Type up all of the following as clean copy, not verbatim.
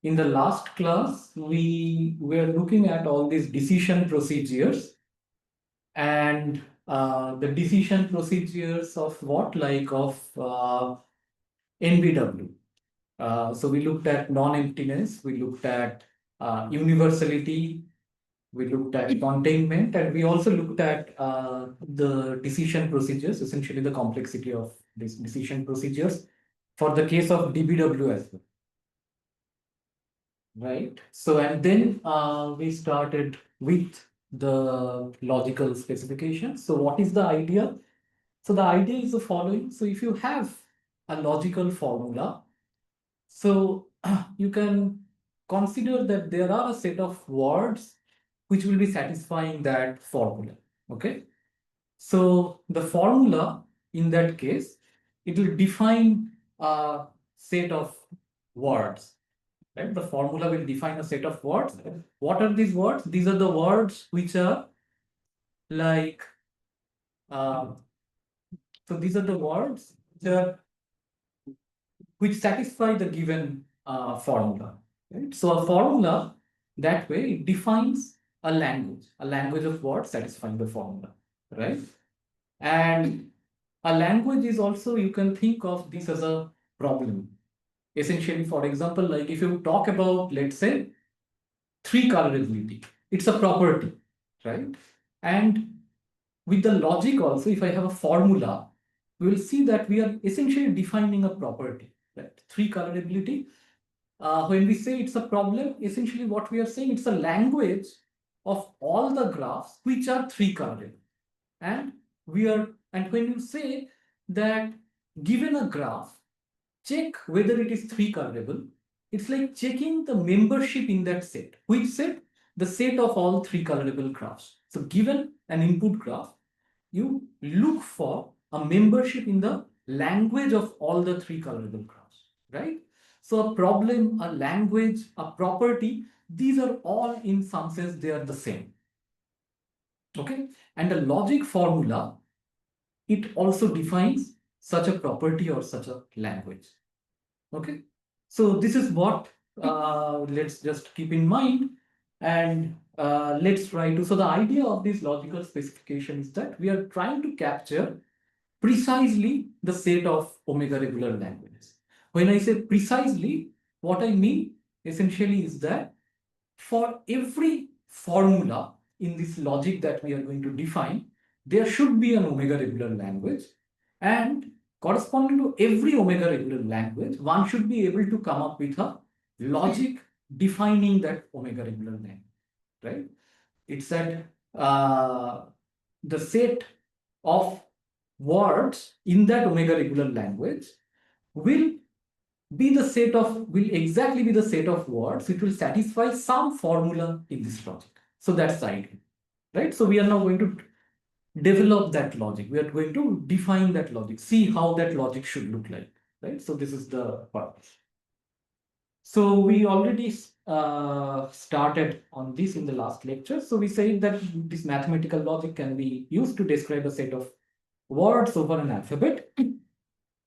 in the last class, we were looking at all these decision procedures and the decision procedures of what, like of NBW. So we looked at non-emptiness, we looked at universality, we looked at containment, and we also looked at the decision procedures, essentially the complexity of these decision procedures for the case of DBW as well. Right. So, and then we started with the logical specification. So, what is the idea? So, the idea is the following. So, if you have a logical formula, so you can consider that there are a set of words which will be satisfying that formula. Okay. So, the formula in that case, it will define a set of words. Right? The formula will define a set of words. What are these words? These are the words which are like, uh, so these are the words which satisfy the given formula. Right? So a formula that way it defines a language of words satisfying the formula, right? And a language is also, you can think of this as a problem. Essentially, for example, like if you talk about, let's say, three colorability. It's a property, right? And with the logic also, if I have a formula, we will see that we are essentially defining a property, right? Three colorability. When we say it's a problem, essentially what we are saying, it's a language of all the graphs which are three colorable. And and when you say that given a graph, check whether it is three colorable. It's like checking the membership in that set. Which set? The set of all three colorable graphs. So given an input graph, you look for a membership in the language of all the three colorable graphs, right? So a problem, a language, a property, these are all in some sense, they are the same. Okay. And a logic formula, it also defines such a property or such a language. Okay. So this is what let's just keep in mind, and let's try to. So the idea of this logical specification is that we are trying to capture precisely the set of omega regular languages. When I say precisely, what I mean essentially is that for every formula in this logic that we are going to define, there should be an omega regular language, and corresponding to every omega regular language, one should be able to come up with a logic defining that omega regular language, right? It's that the set of words in that omega regular language will will exactly be the set of words which will satisfy some formula in this logic. So that's the idea, right? So we are now going to develop that logic. We are going to define that logic, see how that logic should look like, right? So this is the part. So we already started on this in the last lecture. So we said that this mathematical logic can be used to describe a set of words over an alphabet.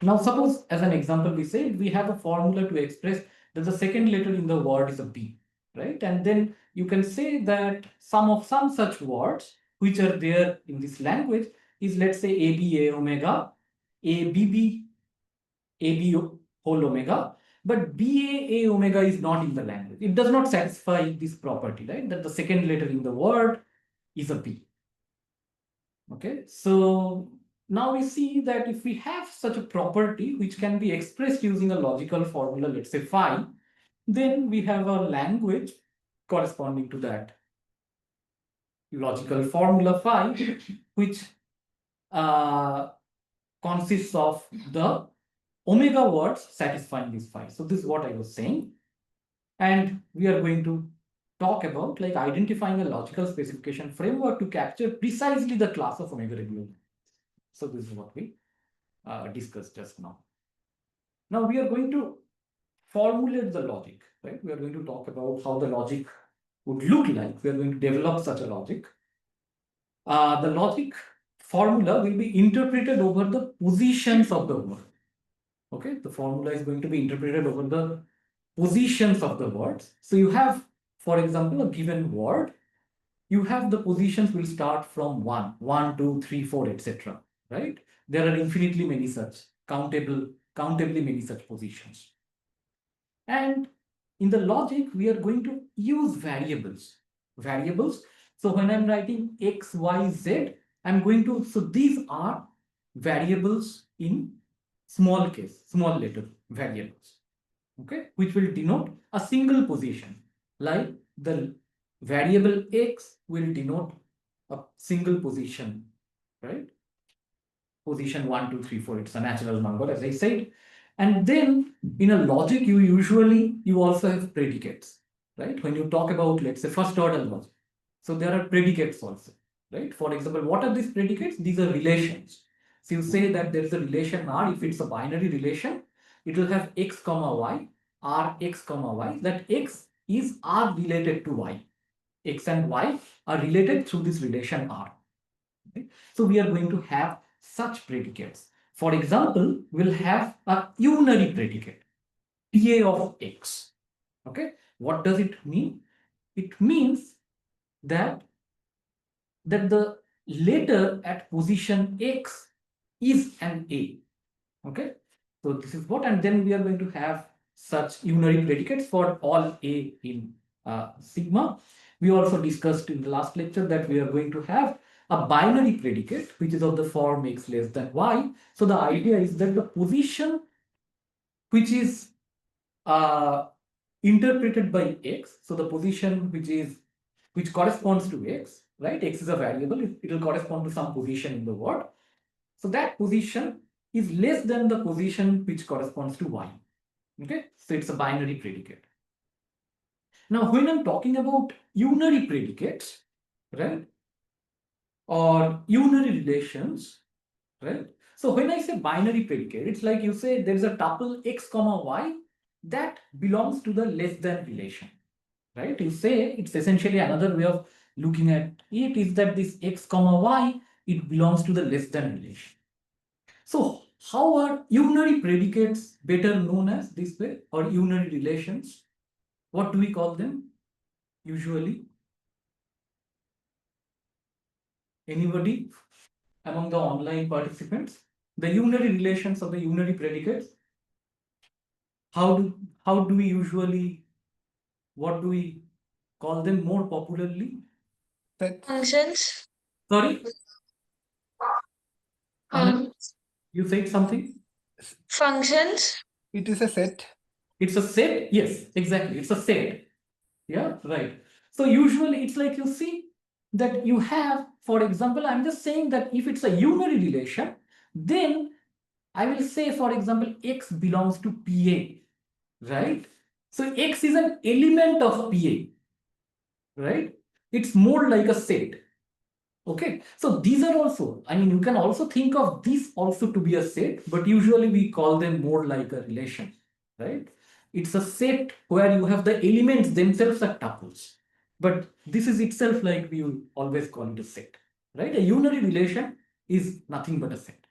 Now, suppose as an example, we say we have a formula to express that the second letter in the word is a B, right? And then you can say that some of some such words which are there in this language is, let's say, AB, A omega, ABB, AB whole omega, but BA, A omega is not in the language. It does not satisfy this property, right? That the second letter in the word is a B. Okay, so now we see that if we have such a property which can be expressed using a logical formula, let's say phi, then we have a language corresponding to that logical formula phi, which consists of the omega words satisfying this phi. So this is what I was saying. And we are going to talk about like identifying a logical specification framework to capture precisely the class of omega regular. So this is what we discussed just now. Now we are going to formulate the logic, right? We are going to talk about how the logic would look like. We are going to develop such a logic. The logic formula will be interpreted over the positions of the word. Okay, the formula is going to be interpreted over the positions of the words. So you have, for example, a given word, you have the positions will start from 1, 2, 3, 4, etc. Right? There are infinitely many such, countably many such positions. And in the logic, we are going to use variables. Variables. So when I'm writing X, Y, Z, I'm going to, so these are variables in small case, small letter variables, okay, which will denote a single position. Like the variable X will denote a single position, right? Position 1, 2, 3, 4. It's a natural number, as I said. And then in a logic, you also have predicates, right? When you talk about, let's say, first order logic. So there are predicates also, right? For example, what are these predicates? These are relations. So you say that there is a relation R. If it's a binary relation, it will have X comma Y, R X comma Y. That X is R related to Y. X and Y are related through this relation R. Okay? So we are going to have such predicates. For example, we'll have a unary predicate, PA of X. Okay, what does it mean? It means that the letter at position X is an A. Okay, so this is what, and then we are going to have such unary predicates for all A in sigma. We also discussed in the last lecture that we are going to have a binary predicate which is of the form X less than Y. So the idea is that the position which is interpreted by X, so the position which corresponds to X, right? X is a variable, it will correspond to some position in the word. So that position is less than the position which corresponds to Y. Okay, so it's a binary predicate. Now, when I'm talking about unary predicates, right, or unary relations, right? So when I say binary predicate, it's like you say there is a tuple X comma Y that belongs to the less than relation, right? You say it's essentially another way of looking at it is that this X comma Y, it belongs to the less than relation. So how are unary predicates better known as this way, or unary relations? What do we call them usually? Anybody among the online participants? The unary relations of the unary predicates. How do we usually, what do we call them more popularly? Functions. Sorry, you said something. Functions. It is a set. It's a set. Yes, exactly. It's a set. Yeah, right. So usually it's like you see that you have, for example, I'm just saying that if it's a unary relation, then I will say, for example, X belongs to PA, right? So X is an element of PA, right? It's more like a set. Okay, so these are also, I mean, you can also think of this also to be a set, but usually we call them more like a relation, right? It's a set where you have the elements themselves are tuples, but this is itself like we will always call it a set, right? A unary relation is nothing but a set.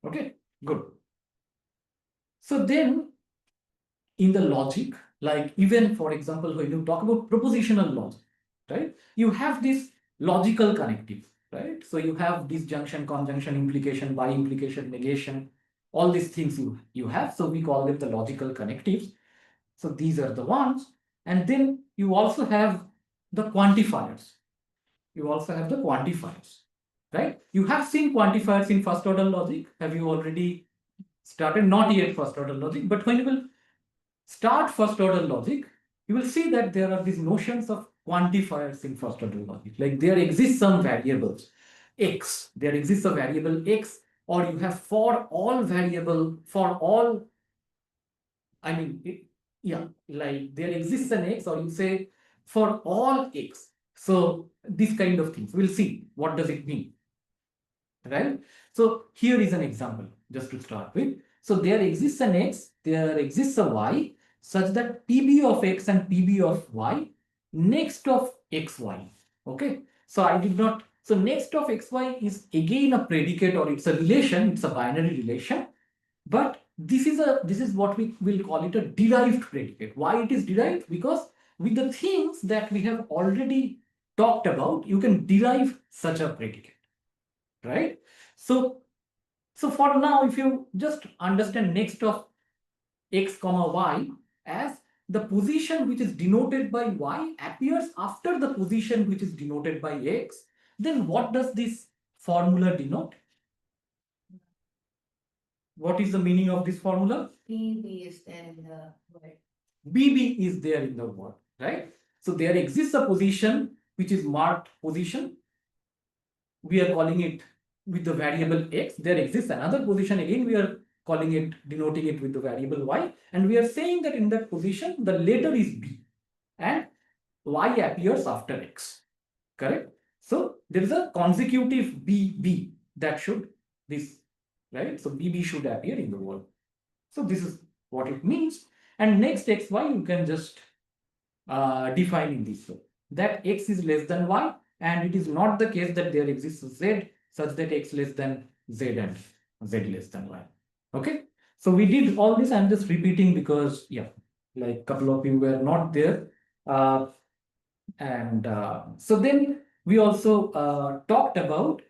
Okay, good. So then in the logic, like even for example, when you talk about propositional logic, right? You have this logical connectives, right? So you have disjunction, conjunction, implication, by implication, negation, all these things you have. So we call them the logical connectives. So these are the ones. And then you also have the quantifiers. You also have the quantifiers, right? You have seen quantifiers in first order logic. Have you already started? Not yet first order logic, but when you will start first order logic, you will see that there are these notions of quantifiers in first order logic. Like there exists some variables X, there exists a variable X, or you have for all variable, for all, I mean, yeah, like there exists an X, or you say for all X. So these kind of things, we'll see what does it mean, right? So here is an example just to start with. So there exists an X, there exists a Y, such that PB of X and PB of Y next of XY. Okay, so I did not, so next of XY is again a predicate, or it's a relation, it's a binary relation, but this is what we will call it a derived predicate. Why it is derived? Because with the things that we have already talked about, you can derive such a predicate, right? So for now, if you just understand next of x comma y as the position which is denoted by y appears after the position which is denoted by x, then what does this formula denote? What is the meaning of this formula? BB is there in the word. BB is there in the word, right? So there exists a position which is marked position. We are calling it with the variable x. There exists another position again. We are calling it, denoting it with the variable y. And we are saying that in that position, the letter is B and y appears after x, correct? So there is a consecutive BB that should this, right? So BB should appear in the word. So this is what it means. And next xy you can just define in this way that x is less than y, and it is not the case that there exists z such that x less than z and z less than y. Okay, so we did all this. I'm just repeating because yeah, like couple of you were not there, and so then we also talked about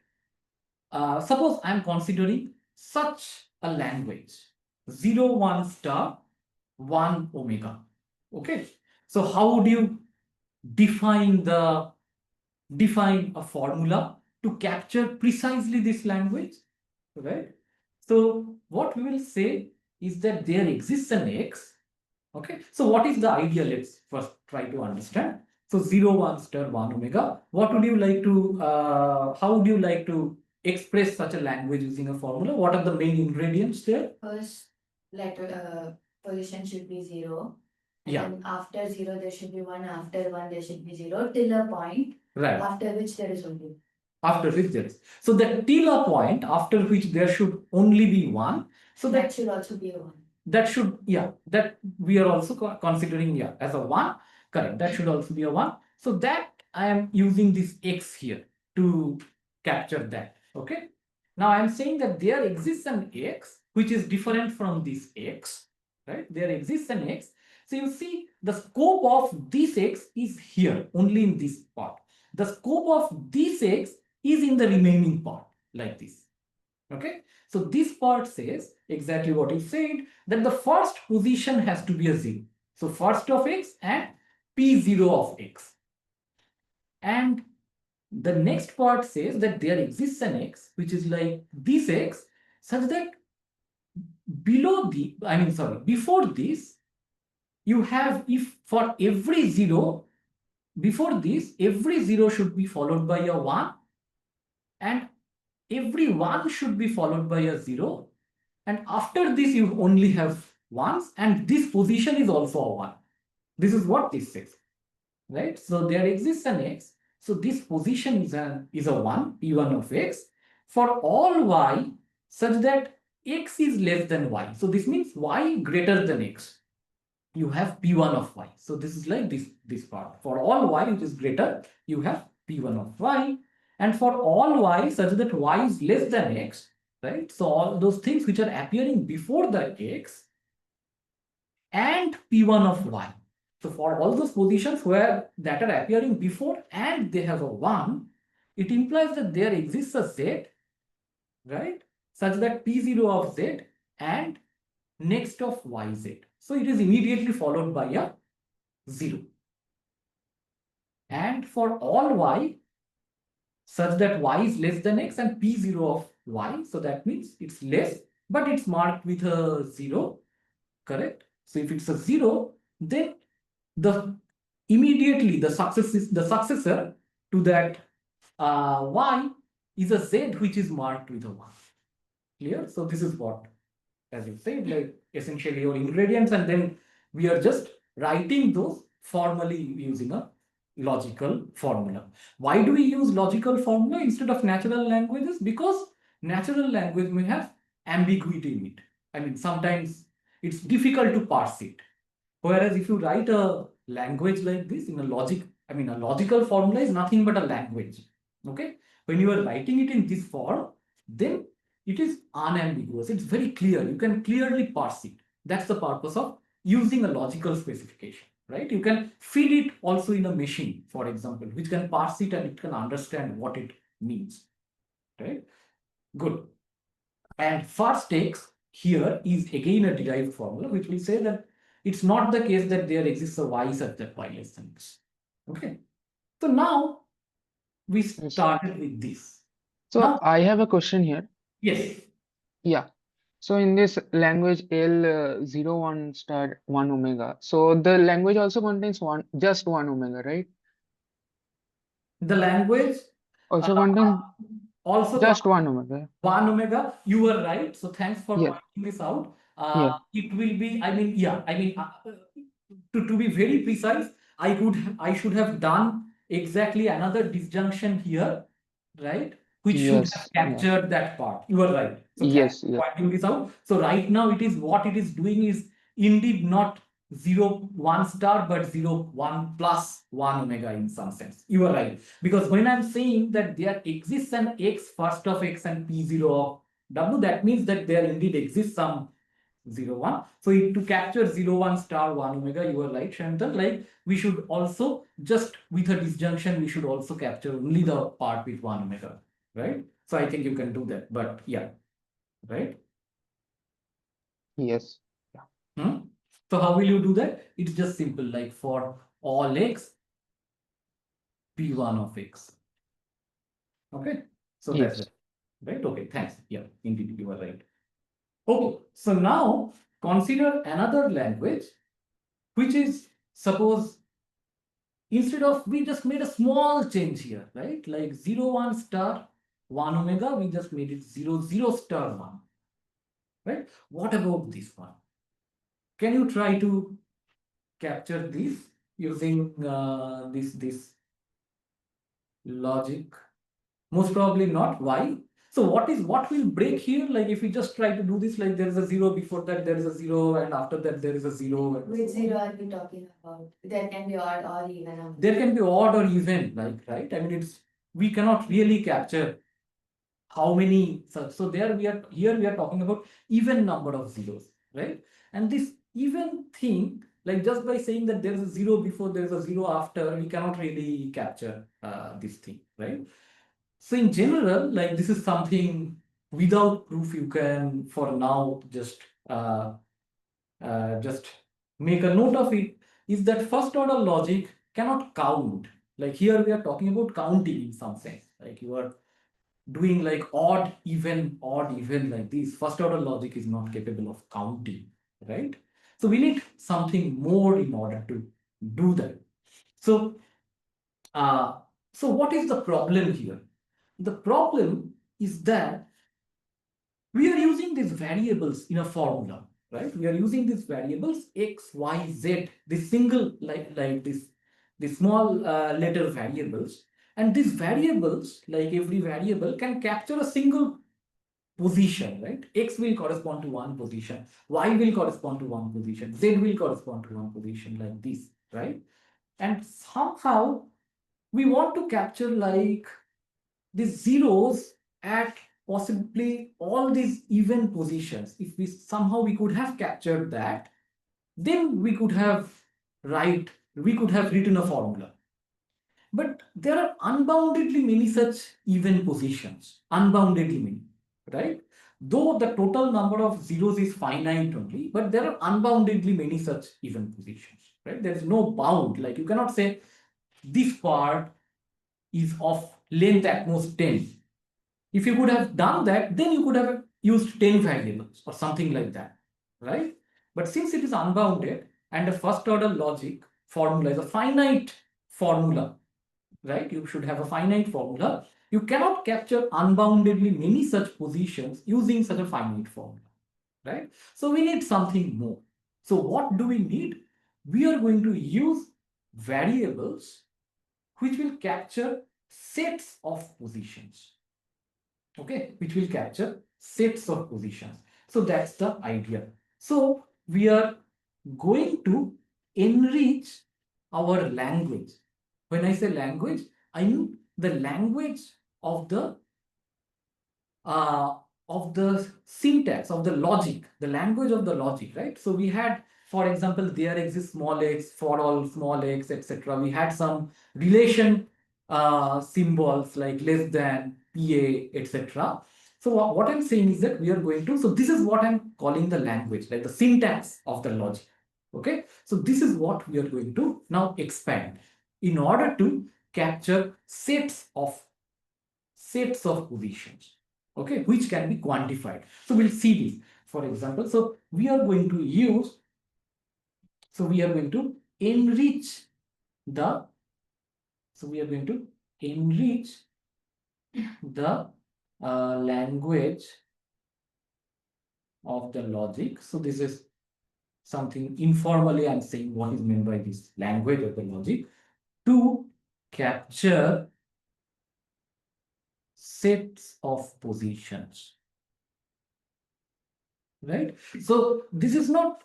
suppose I'm considering such a language 0 1 star 1 omega. Okay, so how would you define a formula to capture precisely this language, right? So what we will say is that there exists an x. Okay, so what is the idea? Let's first try to understand. So 0 1 star 1 omega, what would you like to how would you like to express such a language using a formula? What are the main ingredients there? First letter position should be 0. And Yeah, then after 0 there should be 1, after 1 there should be 0 till a point right. after which there is only. After which there is. So the till a point after which there should only be 1. So That should also be a 1. that should, yeah, that we are also considering, yeah, as a 1, correct, that should also be a 1. So that I am using this x here to capture that. Okay, now I am saying that there exists an x which is different from this x, right? There exists an x. So you see the scope of this x is here only in this part. The scope of this x is in the remaining part, like this. Okay, so this part says exactly what you said, that the first position has to be a 0. So first of x and p0 of x. And the next part says that there exists an x which is like this x, such that below the, I mean, sorry, before this, you have, if for every 0, before this, every 0 should be followed by a 1, and every 1 should be followed by a 0. And after this, you only have 1s, and this position is also a 1. This is what this says, right? So there exists an x. So this position is a 1, p1 of x, for all y such that x is less than y. So this means y greater than x. You have p1 of y. So this is like this part. For all y which is greater, you have p1 of y. And for all y such that y is less than x, right? So all those things which are appearing before the x and p1 of y. So for all those positions where that are appearing before and they have a 1, it implies that there exists a z, right? Such that p0 of z and next of yz. So it is immediately followed by a 0. And for all y such that y is less than x and p0 of y, so that means it's less, but it's marked with a 0, correct? So if it's a 0, then the immediately the successor to that y is a z which is marked with a 1. Clear? So this is what, as you said, like essentially your ingredients, and then we are just writing those formally using a logical formula. Why do we use logical formula instead of natural languages? Because natural language may have ambiguity in it. I mean, sometimes it's difficult to parse it. Whereas if you write a language like this in a logic, I mean, a logical formula is nothing but a language. Okay. When you are writing it in this form, then it is unambiguous. It's very clear. You can clearly parse it. That's the purpose of using a logical specification, right? You can feed it also in a machine, for example, which can parse it and it can understand what it means, right? Good. And first x here is again a derived formula, which will say that it's not the case that there exists a y such that y less than x. Okay. So now we Yes. started with this. So Now, I have a question here. yes, Yeah. So in this language L 0 1 star 1 omega. So the language also contains just one omega, right? the language uh, Also contains also just one omega. 1 omega, you were right. So thanks for Yeah. pointing this out. Yeah. It will be, I mean, yeah, I mean, to be very precise, I should have done exactly another disjunction here, right? Which should have Yes. Yeah. captured that part. You are right. So thanks Yes. for Yeah. pointing this out. So right now it is what it is doing is indeed not 0 1 star, but 0 1 plus 1 omega in some sense. You are right. Because when I'm saying that there exists an x first of x and p0 of w, that means that there indeed exists some 0 1. So to capture 0 1 star 1 omega, you are right, Shantan. Like we should also just with a disjunction, we should also capture only the part with 1 omega, right? So I think you can do that. But yeah, right? Yes. Yeah. Hmm? So how will you do that? It's just simple, like for all x, p1 of x. Okay. So that's Yes. it. Right? Okay, thanks. Yeah, indeed, you are right. Okay, so now consider another language, which is suppose instead of we just made a small change here, right? Like 0 1 star 1 omega, we just made it 0 0 star 1, right? What about this one? Can you try to capture this using this logic? Most probably not. Why? So what will break here? Like if we just try to do this, like there is a zero before that, there is a zero, and after that there is a zero. Which zero are we talking about? There can be odd or even number. There can be odd or even, like right. I mean, it's we cannot really capture how many such. So there we are here we are talking about even number of zeros, right? And this even thing, like just by saying that there is a zero before, there is a zero after, we cannot really capture this thing, right? So in general, like this is something without proof you can for now just make a note of it, is that first order logic cannot count. Like here we are talking about counting in some sense. Like you are doing like odd, even like this. First order logic is not capable of counting, right? So we need something more in order to do that. So, uh, so what is the problem here? The problem is that we are using these variables in a formula, right? We are using these variables x, y, z, this single like this small letter variables, and these variables, like every variable, can capture a single position, right? X will correspond to one position, Y will correspond to one position, Z will correspond to one position, like this, right? And somehow we want to capture like these zeros at possibly all these even positions. If we somehow we could have captured that, then we could have written a formula. But there are unboundedly many such even positions, unboundedly many, right? Though the total number of zeros is finite only, but there are unboundedly many such even positions, right? There is no bound. Like you cannot say this part is of length at most 10. If you could have done that, then you could have used 10 variables or something like that, right? But since it is unbounded and a first order logic formula is a finite formula, right? You should have a finite formula. You cannot capture unboundedly many such positions using such a finite formula, right? So we need something more. So what do we need? We are going to use variables which will capture sets of positions, okay, which will capture sets of positions. So that's the idea. So we are going to enrich our language. When I say language, I mean the language of the of the syntax, of the logic, the language of the logic, right? So we had, for example, there exists small x, for all small x, etc. We had some relation symbols like less than, PA, etc. So what I'm saying is that we are going to, so this is what I'm calling the language, like the syntax of the logic. Okay, so this is what we are going to now expand in order to capture sets of positions, okay, which can be quantified. So we'll see this, for example. So we are going to enrich the, language of the logic. So this is something informally I'm saying what is meant by this language of the logic to capture sets of positions, right? So this is not,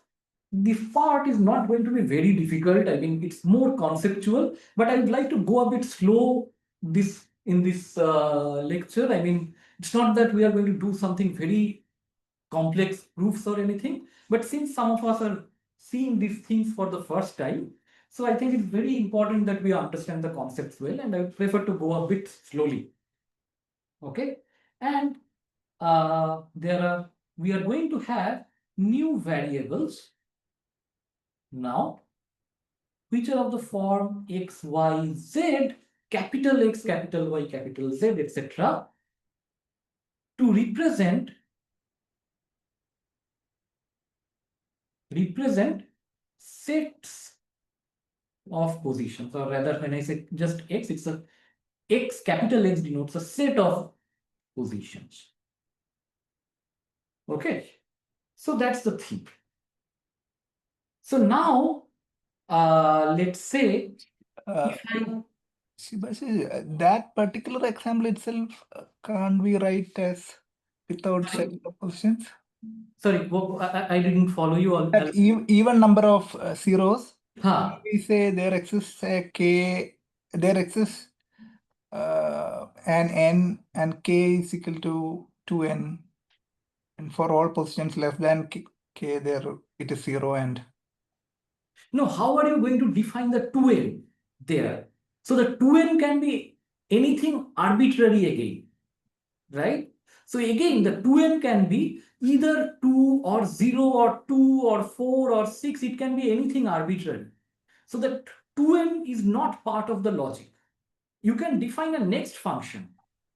this part is not going to be very difficult. I mean, it's more conceptual, but I would like to go a bit slow this in this lecture. I mean, it's not that we are going to do something very complex proofs or anything, but since some of us are seeing these things for the first time, so I think it's very important that we understand the concepts well, and I would prefer to go a bit slowly. Okay, and we are going to have new variables now, which are of the form x, y, z, capital X, capital Y, capital Z, etc., to represent sets of positions, or rather, when I say just x, it's a x, capital X denotes a set of positions. Okay, so that's the thing. So now, let's say Uh, if I, that particular example itself, can't we write as without set of positions? sorry, I didn't follow you all. That even number of zeros, Huh. we say there exists a k, there exists an n, and k is equal to 2n, and for all positions less than k there it is 0, and No, how are you going to define the 2n there? So the 2n can be anything arbitrary again, right? So again, the 2n can be either 2 or 0 or 2 or 4 or 6. It can be anything arbitrary. So the 2n is not part of the logic. You can define a next function.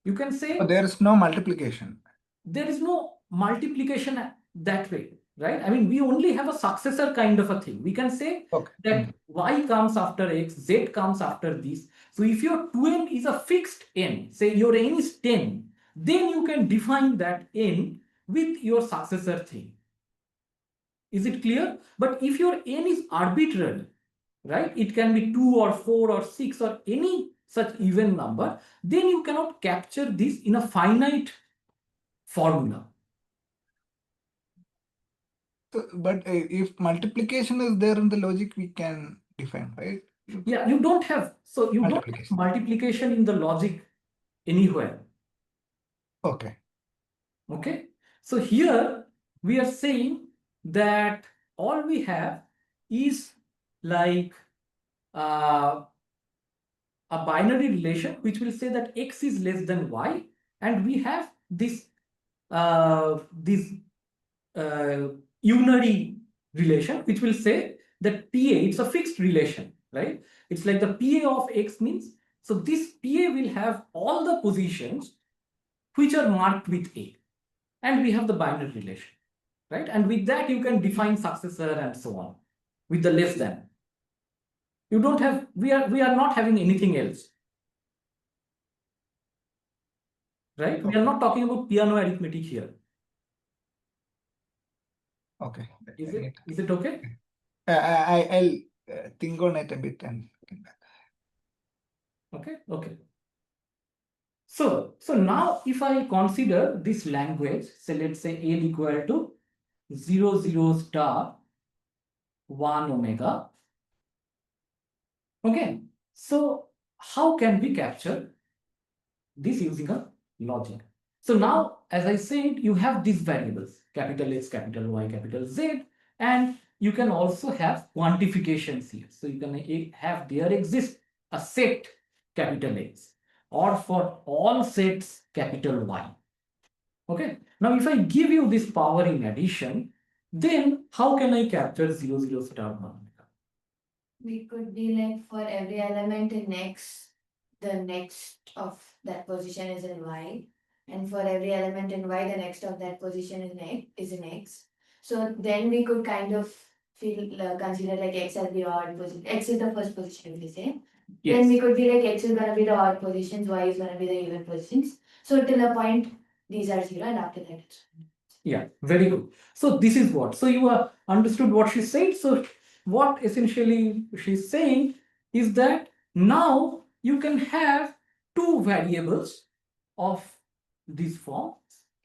You can say there is no multiplication. there is no multiplication that way, right? I mean, we only have a successor kind of a thing. We can say Okay. that y comes after x, z comes after this. So if your 2n is a fixed n, say your n is 10, then you can define that n with your successor thing. Is it clear? But if your n is arbitrary, right, it can be 2 or 4 or 6 or any such even number, then you cannot capture this in a finite formula. So, but if multiplication is there in the logic, we can define, right? Yeah, you don't have, so you don't have Multiplication. multiplication in the logic anywhere. Okay. Okay, so here we are saying that all we have is like a binary relation which will say that x is less than y, and we have this unary relation which will say that PA, it's a fixed relation, right? It's like the PA of x means, so this PA will have all the positions which are marked with A, and we have the binary relation, right? And with that you can define successor and so on with the less than. You don't have, we are not having anything else, right? We are not talking about piano arithmetic here. Okay. Is it okay? I'll think on it a bit and come back. Okay. So now if I consider this language, so let's say L equal to 0, 0 star 1 omega. Okay, so how can we capture this using a logic? So now as I said, you have these variables, capital X, capital Y, capital Z, and you can also have quantifications here. So you can have, there exists a set capital X, or for all sets capital Y. Okay. Now, if I give you this power in addition, then how can I capture 0, 0 star 1? We could be like for every element in X, the next of that position is in Y. And for every element in Y, the next of that position is in X. So then we could kind of consider like X as the odd position. X is the first position, we say. Then we could be like X is gonna be the odd positions, Y is gonna be the even positions. So till a point, these are 0, and after that it's Yeah, very good. So this is what. So you understood what she said. So what essentially she's saying is that now you can have two variables of this form,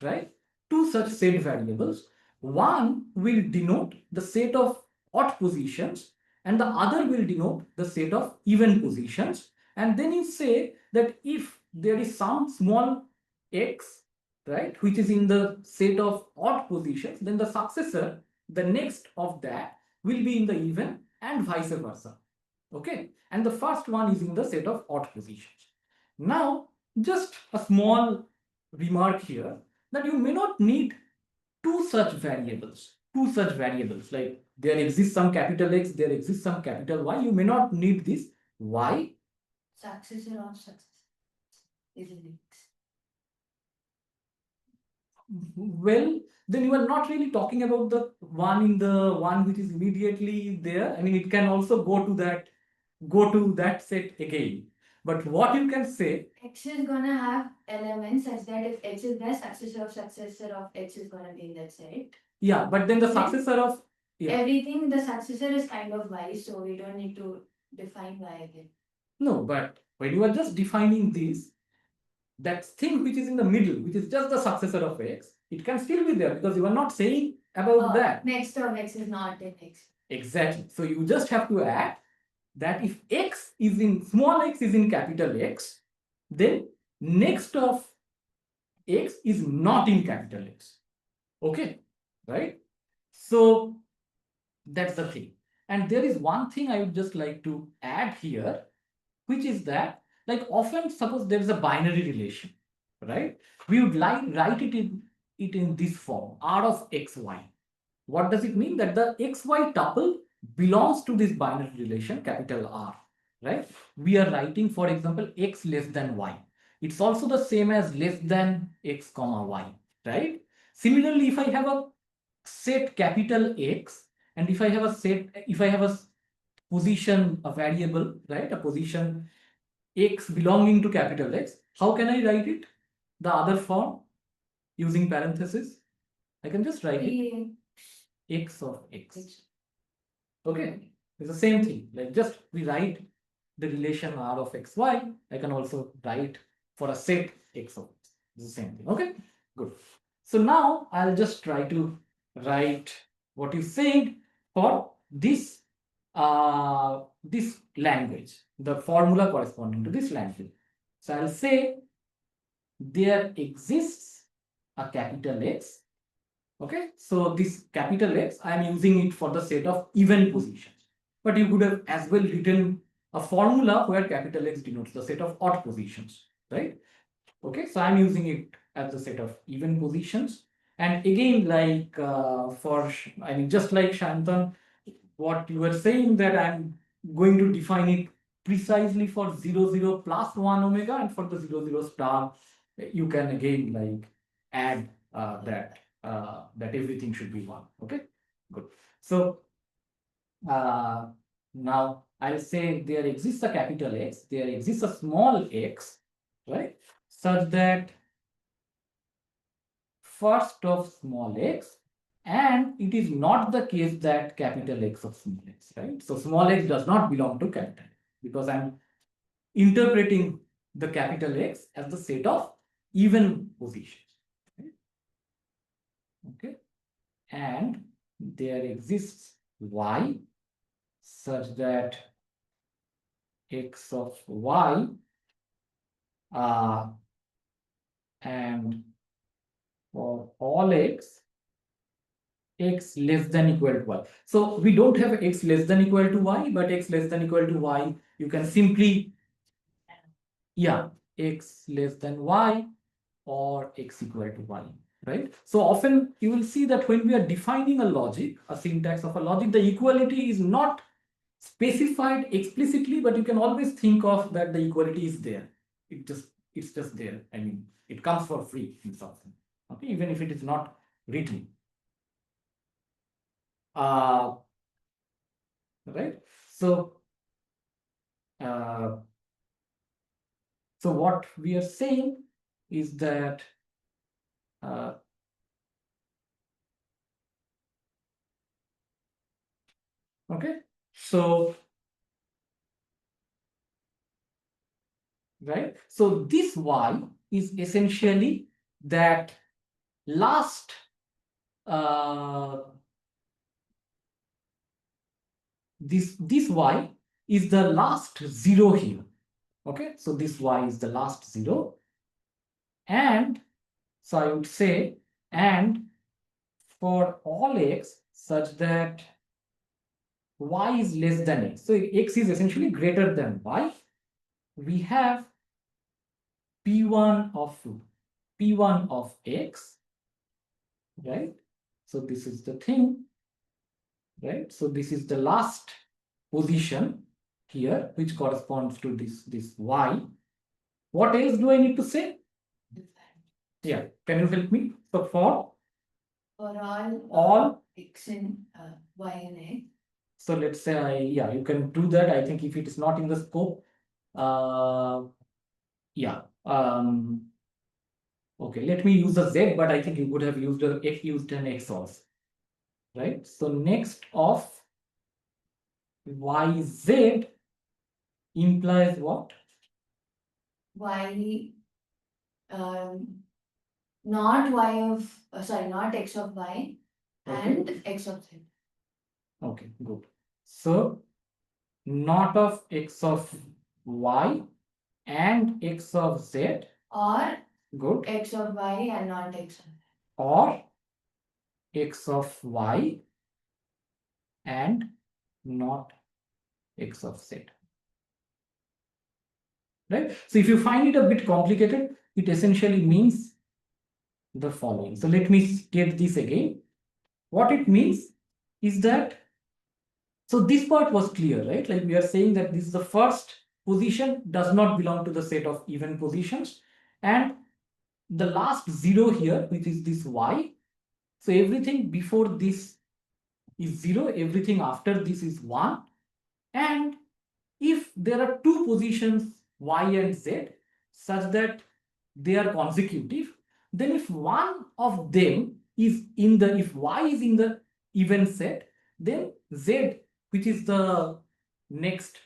right? Two such set variables. One will denote the set of odd positions, and the other will denote the set of even positions. And then you say that if there is some small x, right, which is in the set of odd positions, then the successor, the next of that, will be in the even, and vice versa. Okay, and the first one is in the set of odd positions. Now, just a small remark here, that you may not need two such variables. Like there exists some capital X, there exists some capital Y. You may not need this. Why? successor of successor is in X. Well, then you are not really talking about the one which is immediately there. I mean, it can also go to that set again. But what you can say, X is gonna have elements such that if X is there, successor of X is gonna be in that set. yeah, but then the Then successor of, yeah, Everything, the successor is kind of Y, so we don't need to define Y again. no, but when you are just defining this, that thing which is in the middle, which is just the successor of X, it can still be there because you are not saying about that. Next of X is not in X. Exactly. So you just have to add that if X is in, small x is in capital X, then next of X is not in capital X. Okay, right? So that's the thing. And there is one thing I would just like to add here, which is that, like, often suppose there is a binary relation, right? We would like write it in this form, R of xy. What does it mean? That the xy tuple belongs to this binary relation, capital R, right? We are writing, for example, x less than y. It's also the same as less than x comma y, right? Similarly, if I have a set capital X, and if I have a position, a variable, right, a position x belonging to capital X, how can I write it? The other form, using parenthesis, I can just write it x of x. Okay, it's the same thing. Like, just we write the relation R of xy. I can also write for a set x of x. It's the same thing. Okay, good. So now I'll just try to write what you said for this language, the formula corresponding to this language. So I'll say there exists a capital X. Okay, so this capital X, I am using it for the set of even positions. But you could have as well written a formula where capital X denotes the set of odd positions, right? Okay, so I'm using it as the set of even positions. And again, like I mean, just like Shantan, what you were saying, that I'm going to define it precisely for 0, 0 plus 1 omega, and for the 0, 0 star, you can again like add that everything should be 1. Okay, good. So now I'll say there exists a capital X, there exists a small x, right, such that first of small x, and it is not the case that capital X of small x, right? So small x does not belong to capital X, because I'm interpreting the capital X as the set of even positions, right? Okay, and there exists y such that x of y and for all x less than equal to y. So we don't have x less than equal to y, but x less than equal to y, you can simply, yeah, x less than y or x equal to y, right? So often you will see that when we are defining a logic, a syntax of a logic, the equality is not specified explicitly, but you can always think of that the equality is there. It's just there. I mean, it comes for free in something. Okay, even if it is not written. Right. So what we are saying is that okay, so right, so this y is essentially that last this y is the last zero here. Okay, so this y is the last zero, and so I would say, and for all x such that y is less than x, so x is essentially greater than y, we have p1 of x, right? So this is the thing, right? So this is the last position here, which corresponds to this y. What else do I need to say? Yeah, can you help me? So for all x and y and x. So let's say yeah, you can do that. I think if it is not in the scope, yeah. Okay, let me use a z, but I think you would have used an x also, right? So next of yz implies what? Y, not y of sorry, not x of y and x of z. Okay, good. So not of x of y and x of z. Or Good. x of y and not x of z. Or x of y and not x of z. Right? So if you find it a bit complicated, it essentially means the following. So let me state this again. What it means is that, so this part was clear, right? Like we are saying that this is the first position does not belong to the set of even positions, and the last zero here, which is this y. So everything before this is 0, everything after this is 1. And if there are two positions y and z such that they are consecutive, then if one of them is in the, if y is in the even set, then z, which is the next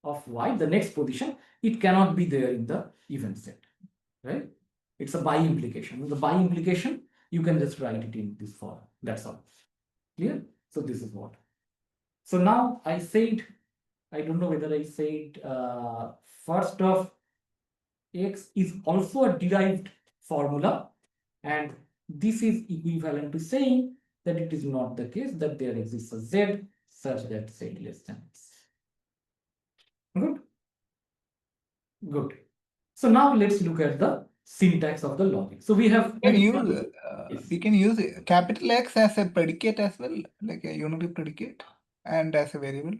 of y, the next position, it cannot be there in the even set, right? It's a by implication. The by implication, you can just write it in this form. That's all. Clear? So this is what. So now I said, I don't know whether I said first of x is also a derived formula, and this is equivalent to saying that it is not the case that there exists a z such that z less than x. Good? Good. So now let's look at the syntax of the logic. So we have we can use capital X as a predicate as well, like a unary predicate, and as a variable.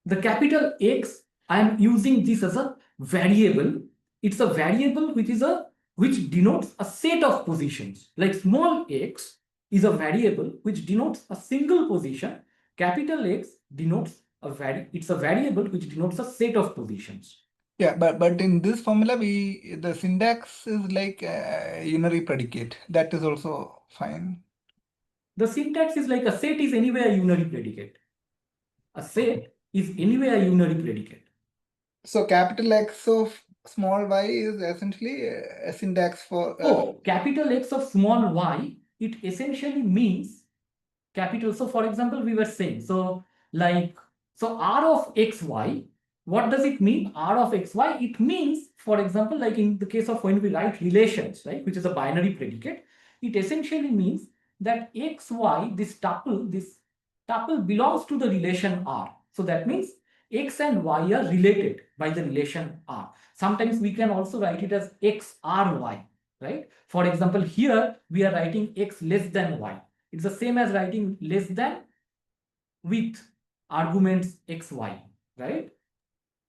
The capital X, I am using this as a variable. It's a variable which denotes a set of positions. Like small x is a variable which denotes a single position. Capital X denotes it's a variable which denotes a set of positions. Yeah, but in this formula, the syntax is like a unary predicate. That is also fine. The syntax is like a set is anyway a unary predicate. A set is anyway a unary predicate. So capital X of small y is essentially a syntax for. Capital X of small y, it essentially means capital. So for example, we were saying, so like, so R of xy, what does it mean? R of xy, it means, for example, like in the case of when we write relations, right, which is a binary predicate, it essentially means that x, y, this tuple belongs to the relation R. So that means x and y are related by the relation R. Sometimes we can also write it as x R y, right? For example, here we are writing x less than y. It's the same as writing less than with arguments x, y, right?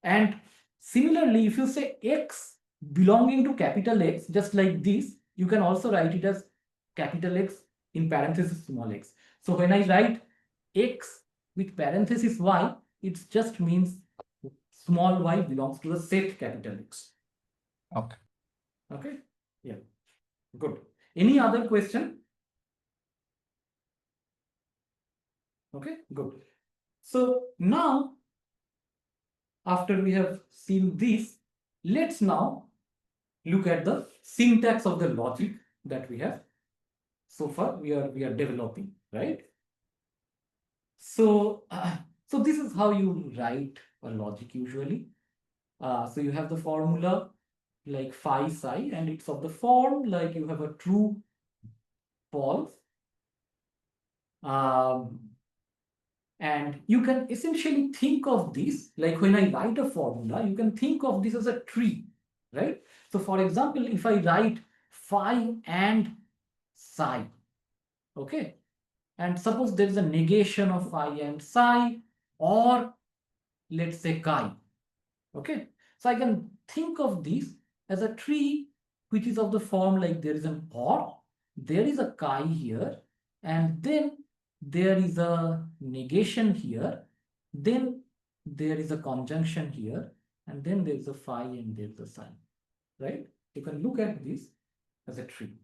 And similarly, if you say x belonging to capital X, just like this, you can also write it as capital X in parenthesis small x. So when I write x with parenthesis y, it just means small y belongs to the set capital X. Okay. Okay. Yeah. Good. Any other question? Okay. Good. So now, after we have seen this, let's now look at the syntax of the logic that we have so far we are developing, right? So so this is how you write a logic usually. So you have the formula like phi psi, and it's of the form like you have a true, false, um, and you can essentially think of this like when I write a formula, you can think of this as a tree, right? So for example, if I write phi and psi, okay, and suppose there is a negation of phi and psi, or let's say chi, okay, so I can think of this as a tree which is of the form like there is an or, there is a chi here, and then there is a negation here, then there is a conjunction here, and then there is a phi and there is a psi, right? You can look at this as a tree,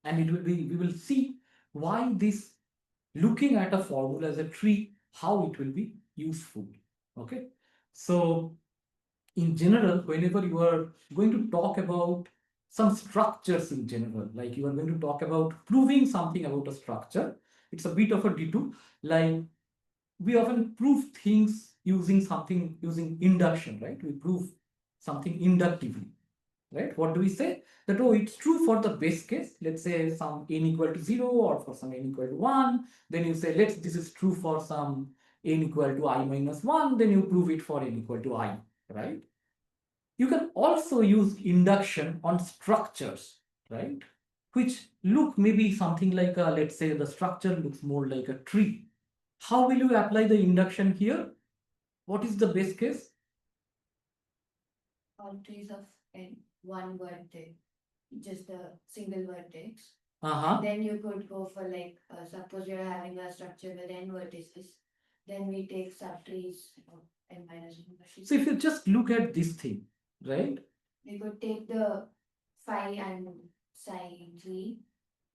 and it will be, we will see why this looking at a formula as a tree, how it will be useful. Okay, so in general, whenever you are going to talk about some structures in general, like you are going to talk about proving something about a structure, it's a bit of a detour. Like we often prove things using something, using induction, right? We prove something inductively, right? What do we say? That, oh, it's true for the base case, let's say some n equal to 0 or for some n equal to 1. Then you say, this is true for some n equal to I minus 1. Then you prove it for n equal to I, right? You can also use induction on structures, right? Which look maybe something like, let's say the structure looks more like a tree. How will you apply the induction here? What is the base case? All trees of one vertex, just a single vertex. Uh-huh. Then you could go for like, suppose you're having a structure with n vertices, then we take subtrees of n minus 1. So if you just look at this thing, right? We could take the phi and psi tree,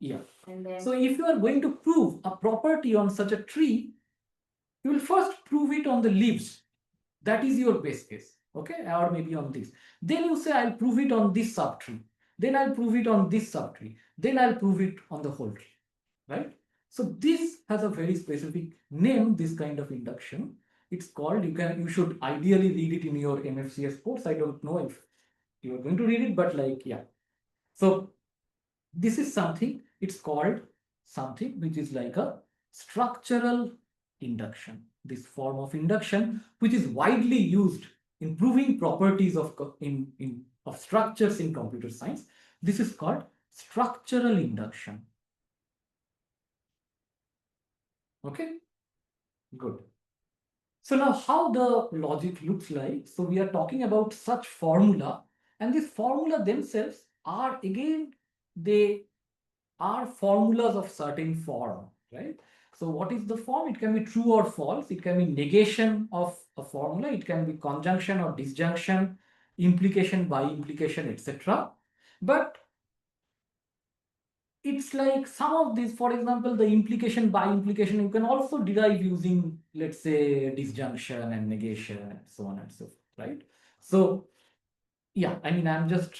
Yeah. and then So if you are going to prove a property on such a tree, you will first prove it on the leaves. That is your base case, okay? Or maybe on this. Then you say, I'll prove it on this subtree. Then I'll prove it on this subtree. Then I'll prove it on the whole tree, right? So this has a very specific name, this kind of induction. It's called, you should ideally read it in your MFCS course. I don't know if you are going to read it, but like, yeah. So this is something, it's called something which is like a structural induction. This form of induction, which is widely used in proving properties of of structures in computer science. This is called structural induction. Okay, good. So now how the logic looks like. So we are talking about such formula, and these formula themselves are, again, they are formulas of certain form, right? So what is the form? It can be true or false. It can be negation of a formula. It can be conjunction or disjunction, implication by implication, etc. But it's like some of these, for example, the implication by implication, you can also derive using, let's say, disjunction and negation and so on and so forth, right? So yeah, I mean, I'm just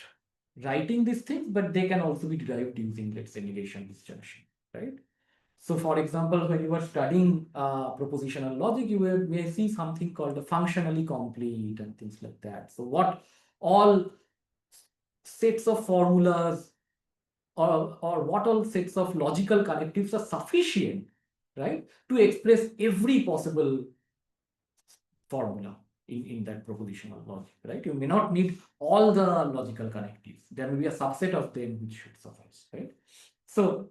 writing these things, but they can also be derived using, let's say, negation, disjunction, right? So for example, when you are studying propositional logic, you may see something called the functionally complete and things like that. So what all sets of formulas or what all sets of logical connectives are sufficient, right, to express every possible formula in that propositional logic, right? You may not need all the logical connectives. There may be a subset of them which should suffice, right? So,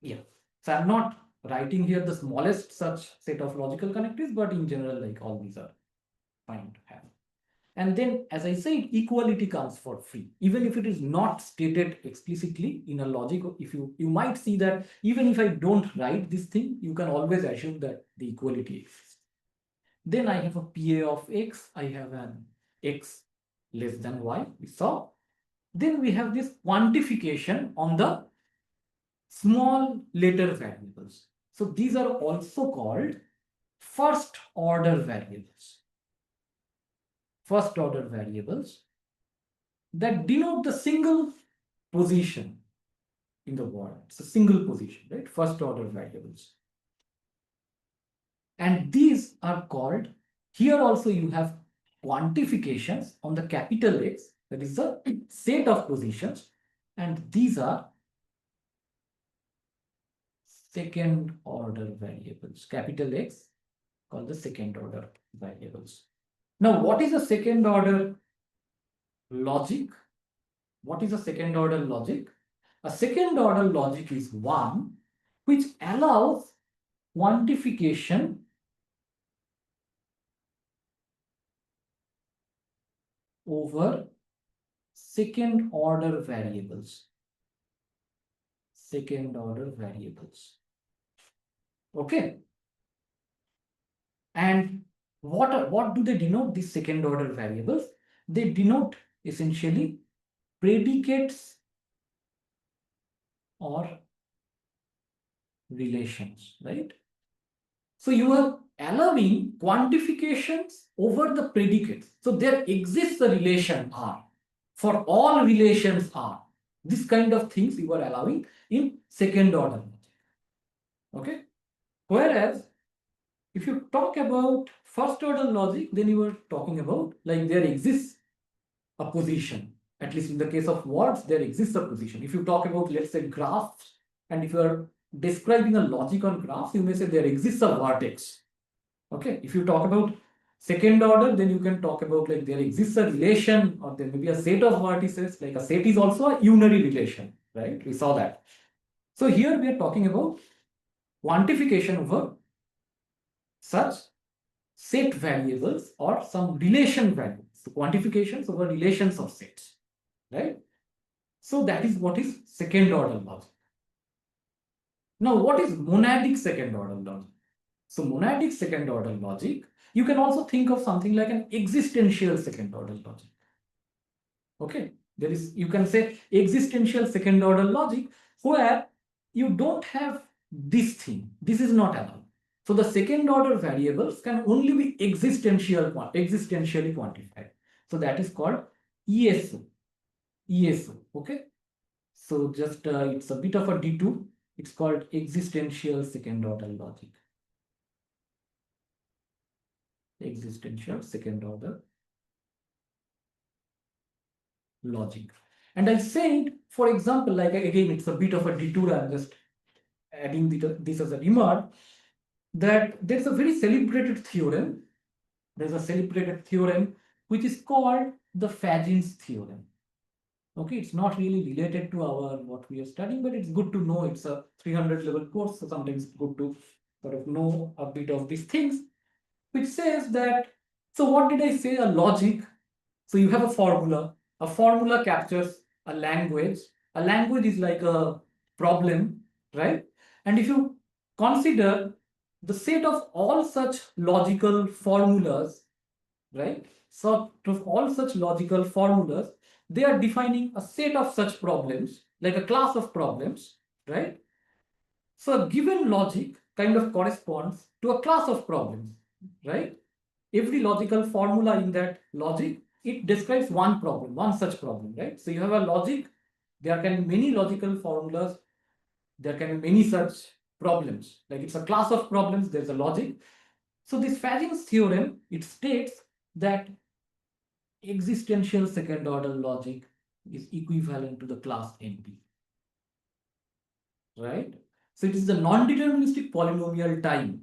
yeah. So I'm not writing here the smallest such set of logical connectives, but in general, like all these are fine to have. And then, as I said, equality comes for free. Even if it is not stated explicitly in a logic, if you might see that even if I don't write this thing, you can always assume that the equality exists. Then I have a PA of x, I have an x less than y, we saw. Then we have this quantification on the small later variables. So these are also called first order variables. First order variables that denote the single position in the word. It's a single position, right? First order variables. And these are called, here also you have quantifications on the capital X, that is the set of positions, and these are second order variables. Capital X called the second order variables. Now, what is a second order logic? What is a second order logic? A second order logic is one which allows quantification over second order variables. Second order variables. Okay. And what do they denote, these second order variables? They denote essentially predicates or relations, right? So you are allowing quantifications over the predicates. So there exists a relation R. For all relations R. This kind of things you are allowing in second order logic. Okay. Whereas if you talk about first order logic, then you are talking about like there exists a position. At least in the case of words, there exists a position. If you talk about, let's say, graphs, and if you are describing a logic on graphs, you may say there exists a vertex. Okay. If you talk about second order, then you can talk about like there exists a relation, or there may be a set of vertices. Like a set is also a unary relation, right? We saw that. So here we are talking about quantification over such set variables or some relation values. So quantifications over relations of sets, right? So that is what is second order logic. Now, what is monadic second order logic? So monadic second order logic, you can also think of something like an existential second order logic. Okay, there is, you can say existential second order logic where you don't have this thing. This is not allowed. So the second order variables can only be existentially quantified. So that is called ESO. ESO. Okay. So just it's a bit of a detour. It's called existential second order logic. Existential second order logic. And I said, for example, like again, it's a bit of a detour. I'm just adding this as a remark that there's a very celebrated theorem. There's a celebrated theorem which is called the Fagin's theorem. Okay, it's not really related to our what we are studying, but it's good to know. It's a 300 level course, so sometimes it's good to sort of know a bit of these things, which says that, so what did I say? A logic. So you have a formula. A formula captures a language. A language is like a problem, right? And if you consider the set of all such logical formulas, right? So of all such logical formulas, they are defining a set of such problems, like a class of problems, right? So a given logic kind of corresponds to a class of problems, right? Every logical formula in that logic, it describes one problem, one such problem, right? So you have a logic, there can be many logical formulas, there can be many such problems. Like it's a class of problems, there's a logic. So this Fagin's theorem, it states that existential second order logic is equivalent to the class NP. right? So it is the non-deterministic polynomial time.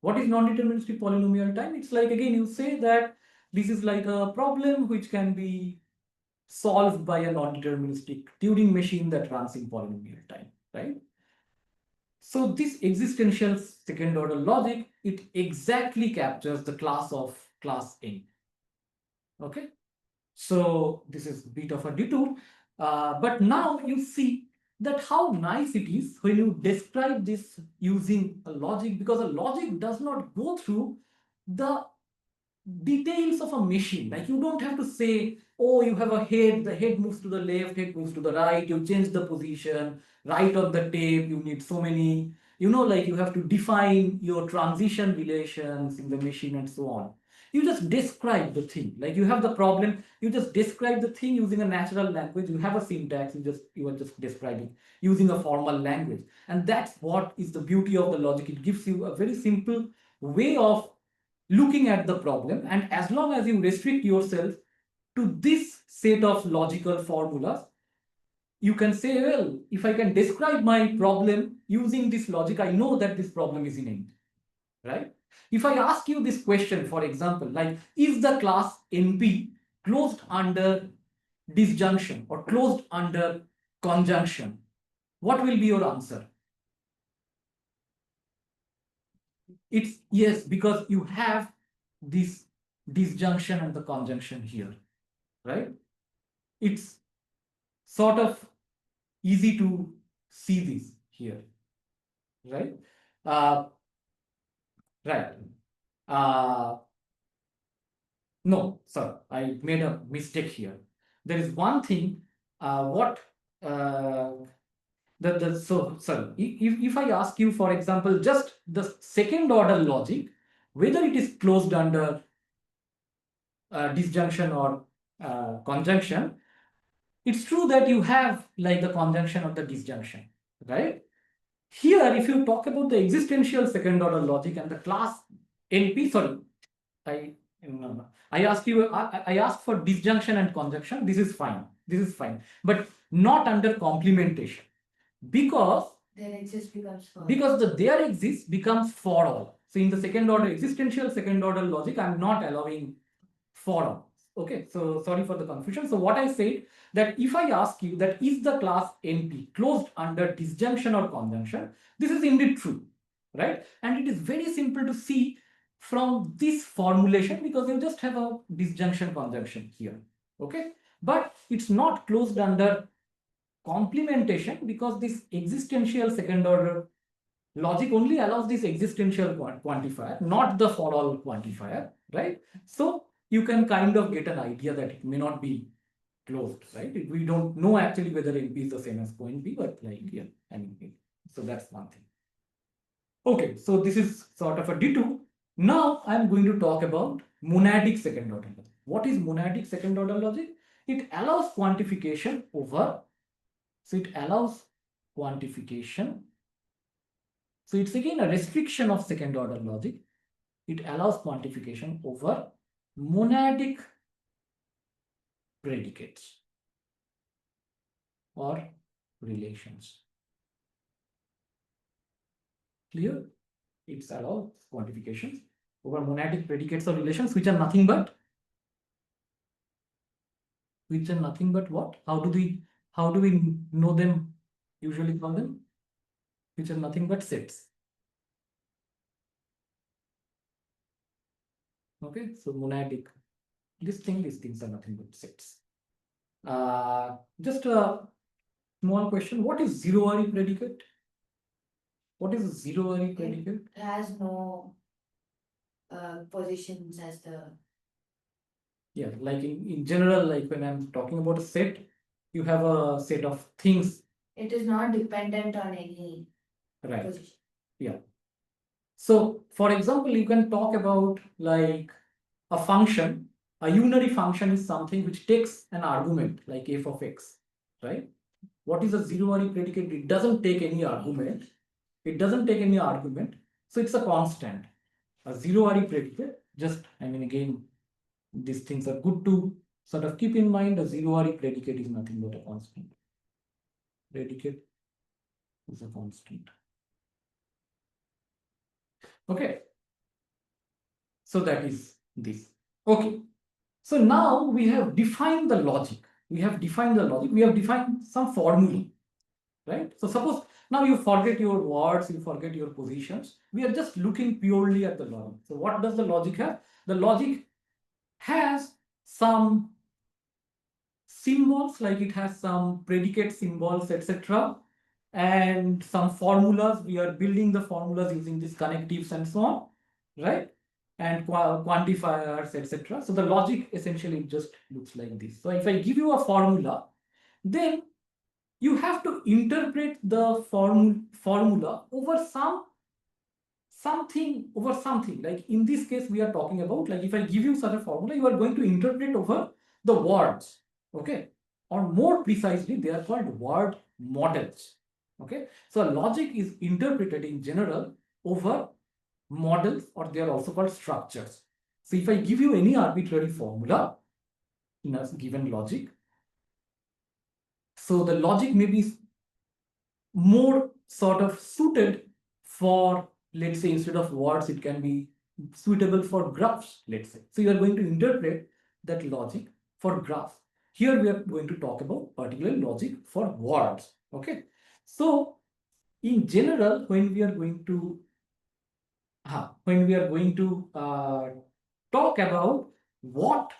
What is non-deterministic polynomial time? It's like, again, you say that this is like a problem which can be solved by a non-deterministic Turing machine that runs in polynomial time, right? So this existential second order logic, it exactly captures the class of class N. Okay, so this is a bit of a detour, but now you see that how nice it is when you describe this using a logic, because a logic does not go through the details of a machine. Like, you don't have to say, oh, you have a head, the head moves to the left, head moves to the right, you change the position, right on the tape, you need so many, like you have to define your transition relations in the machine and so on. You just describe the thing. Like, you have the problem, you just describe the thing using a natural language, you have a syntax, you are just describing using a formal language. And that's what is the beauty of the logic. It gives you a very simple way of looking at the problem, and as long as you restrict yourself to this set of logical formulas, you can say, well, if I can describe my problem using this logic, I know that this problem is inane, right? If I ask you this question, for example, like, is the class NP closed under disjunction or closed under conjunction, what will be your answer? It's yes, because you have this disjunction and the conjunction here, right? It's sort of easy to see this here, right? Uh, right. Uh, no, sir, I made a mistake here. There is one thing, what so sorry, if I ask you, for example, just the second order logic, whether it is closed under disjunction or conjunction, it's true that you have like the conjunction or the disjunction, right? Here, if you talk about the existential second order logic and the class NP, sorry, I I ask you, I ask for disjunction and conjunction. This is fine. This is fine, but not under complementation, because There exists becomes for. because the there exists becomes for all. So in the second order existential second order logic, I'm not allowing for all. Okay, so sorry for the confusion. So what I said, that if I ask you that is the class NP closed under disjunction or conjunction, this is indeed true, right? And it is very simple to see from this formulation, because you just have a disjunction conjunction here. Okay, but it's not closed under complementation, because this existential second order logic only allows this existential quantifier, not the for all quantifier, right? So you can kind of get an idea that it may not be closed, right? We don't know actually whether NP is the same as co-NP, but like, yeah, I mean, so that's one thing. Okay, so this is sort of a detour. Now I'm going to talk about monadic second order logic. What is monadic second order logic? It allows quantification over, so it allows quantification. So it's again a restriction of second order logic. It allows quantification over monadic predicates or relations. Clear? It allows quantifications over monadic predicates or relations, which are nothing but what? How do we know them? Usually call them, which are nothing but sets. Okay, so monadic, these things are nothing but sets. Just a small question: what is zero-ary predicate? What is a zero-ary predicate? It has no positions as the. Yeah, like in general, like when I'm talking about a set, you have a set of things, It is not dependent on any right? position. Yeah. So, for example, you can talk about like a function. A unary function is something which takes an argument like f of x, right? What is a zero-ary predicate? It doesn't take any argument. It doesn't take any argument. So it's a constant. A zero-ary predicate, just, I mean, again, these things are good to sort of keep in mind. A zero-ary predicate is nothing but a constant predicate. is a constant. Okay. So that is this. Okay. So now we have defined the logic. We have defined the logic. We have defined some formula, right? So suppose now you forget your words, you forget your positions. We are just looking purely at the logic. So what does the logic have? The logic has some symbols, like it has some predicate symbols, etc. And some formulas. We are building the formulas using these connectives and so on, right? And quantifiers, etc. So the logic essentially just looks like this. So if I give you a formula, then you have to interpret the formula over something. Like in this case, we are talking about, like if I give you such a formula, you are going to interpret over the words, okay? Or more precisely, they are called word models, okay? So logic is interpreted in general over models, or they are also called structures. So if I give you any arbitrary formula in a given logic, so the logic may be more sort of suited for, let's say, instead of words, it can be suitable for graphs, let's say. So you are going to interpret that logic for graphs. Here we are going to talk about particular logic for words, okay? So in general, when we are going to talk about what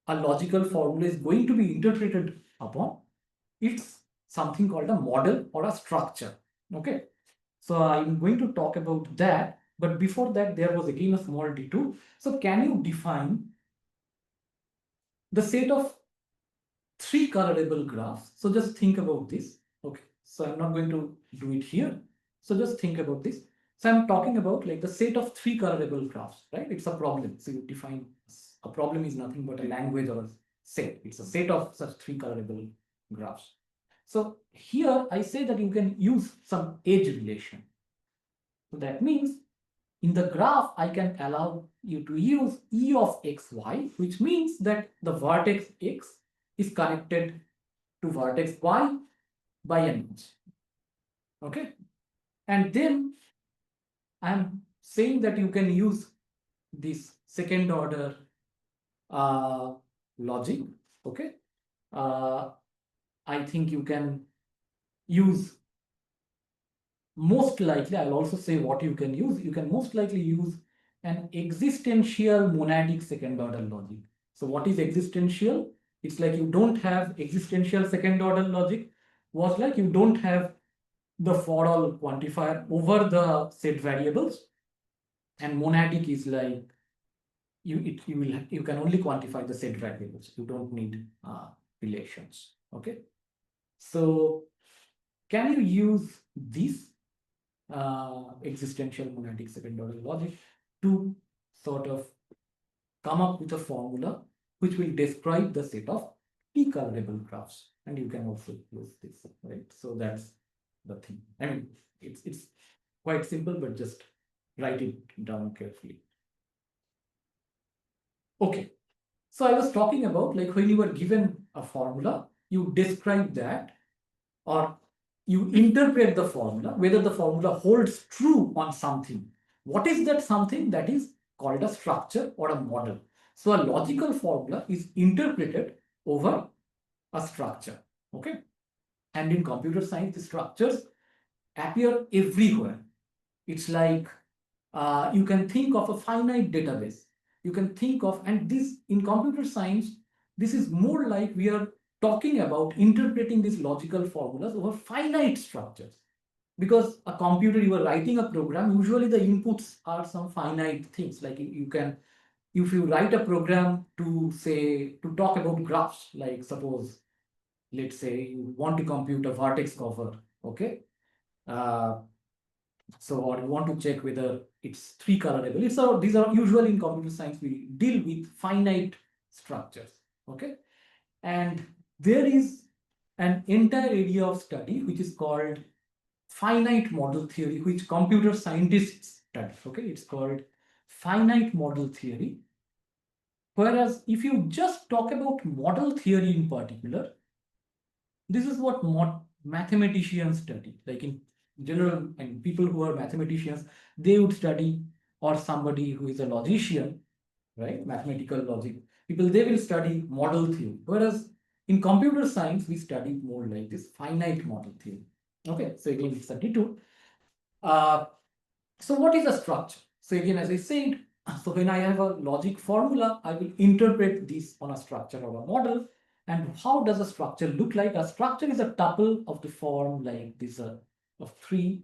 a logical formula is going to be interpreted upon, it's something called a model or a structure, okay? So I'm going to talk about that, but before that there was again a small detour. So can you define the set of three colorable graphs? So just think about this, okay? So I'm not going to do it here. So just think about this. So I'm talking about like the set of three colorable graphs, right? It's a problem. So you define a problem is nothing but a language or a set. It's a set of such three colorable graphs. So here I say that you can use some edge relation. So that means in the graph, I can allow you to use E of xy, which means that the vertex x is connected to vertex y by an edge. Okay. And then I'm saying that you can use this second order logic. Okay. I think you can use, most likely, I'll also say what you can use. You can most likely use an existential monadic second order logic. So what is existential? It's like you don't have existential second order logic, was like you don't have the for all quantifier over the set variables. And monadic is like you can only quantify the set variables. You don't need relations. Okay. So can you use this existential monadic second order logic to sort of come up with a formula which will describe the set of p-colorable graphs? And you can also use this, right? So that's the thing. I mean, it's quite simple, but just write it down carefully. Okay. So I was talking about, like, when you were given a formula, you describe that, or you interpret the formula, whether the formula holds true on something. What is that something? That is called a structure or a model. So a logical formula is interpreted over a structure. Okay. And in computer science, the structures appear everywhere. It's like you can think of a finite database. You can think of, and this in computer science, this is more like we are talking about interpreting these logical formulas over finite structures. Because a computer, you are writing a program, usually the inputs are some finite things. Like you can, if you write a program to say, to talk about graphs, like suppose, let's say you want to compute a vertex cover, okay? So, or you want to check whether it's three colorable. These are usually in computer science, we deal with finite structures, okay? And there is an entire area of study which is called finite model theory, which computer scientists study, okay? It's called finite model theory. Whereas if you just talk about model theory in particular, this is what mathematicians study. Like in general, and people who are mathematicians, they would study, or somebody who is a logician, right? Mathematical logic. People, they will study model theory. Whereas in computer science, we study more like this finite model theory. Okay, so again, it's 32. So what is a structure? So again, as I said, so when I have a logic formula, I will interpret this on a structure or a model. And how does a structure look like? A structure is a tuple of the form like this of three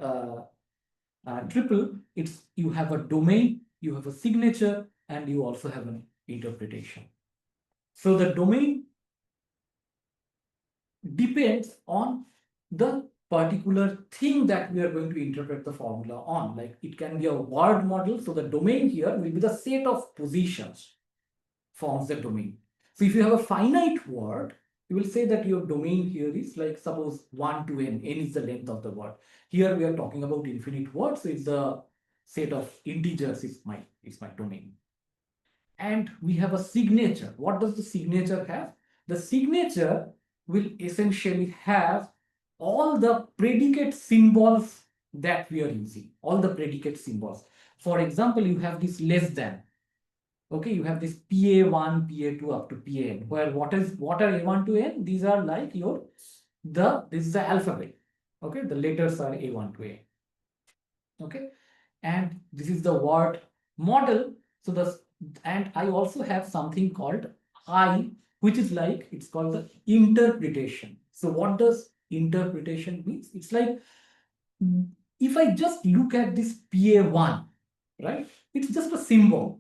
triple. It's, you have a domain, you have a signature, and you also have an interpretation. So the domain depends on the particular thing that we are going to interpret the formula on. Like it can be a word model. So the domain here will be the set of positions forms the domain. So if you have a finite word, you will say that your domain here is like suppose 1 to n. N is the length of the word. Here we are talking about infinite words. So it's the set of integers is my domain. And we have a signature. What does the signature have? The signature will essentially have all the predicate symbols that we are using, all the predicate symbols. For example, you have this less than. Okay, you have this PA1, PA2 up to PAN, where what are A1 to N? These are like your, this is the alphabet. Okay, the letters are A1 to N. Okay, and this is the word model. So and I also have something called I, which is like, it's called the interpretation. So what does interpretation means? It's like, if I just look at this PA1, right? It's just a symbol.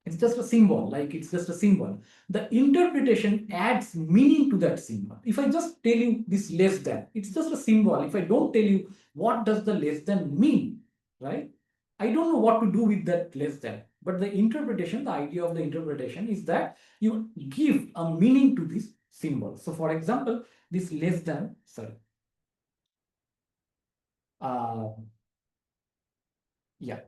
It's just a symbol, like it's just a symbol. The interpretation adds meaning to that symbol. If I just tell you this less than, it's just a symbol. If I don't tell you what does the less than mean, right? I don't know what to do with that less than. But the interpretation, the idea of the interpretation is that you give a meaning to this symbol. So for example, this less than, sorry. Yeah.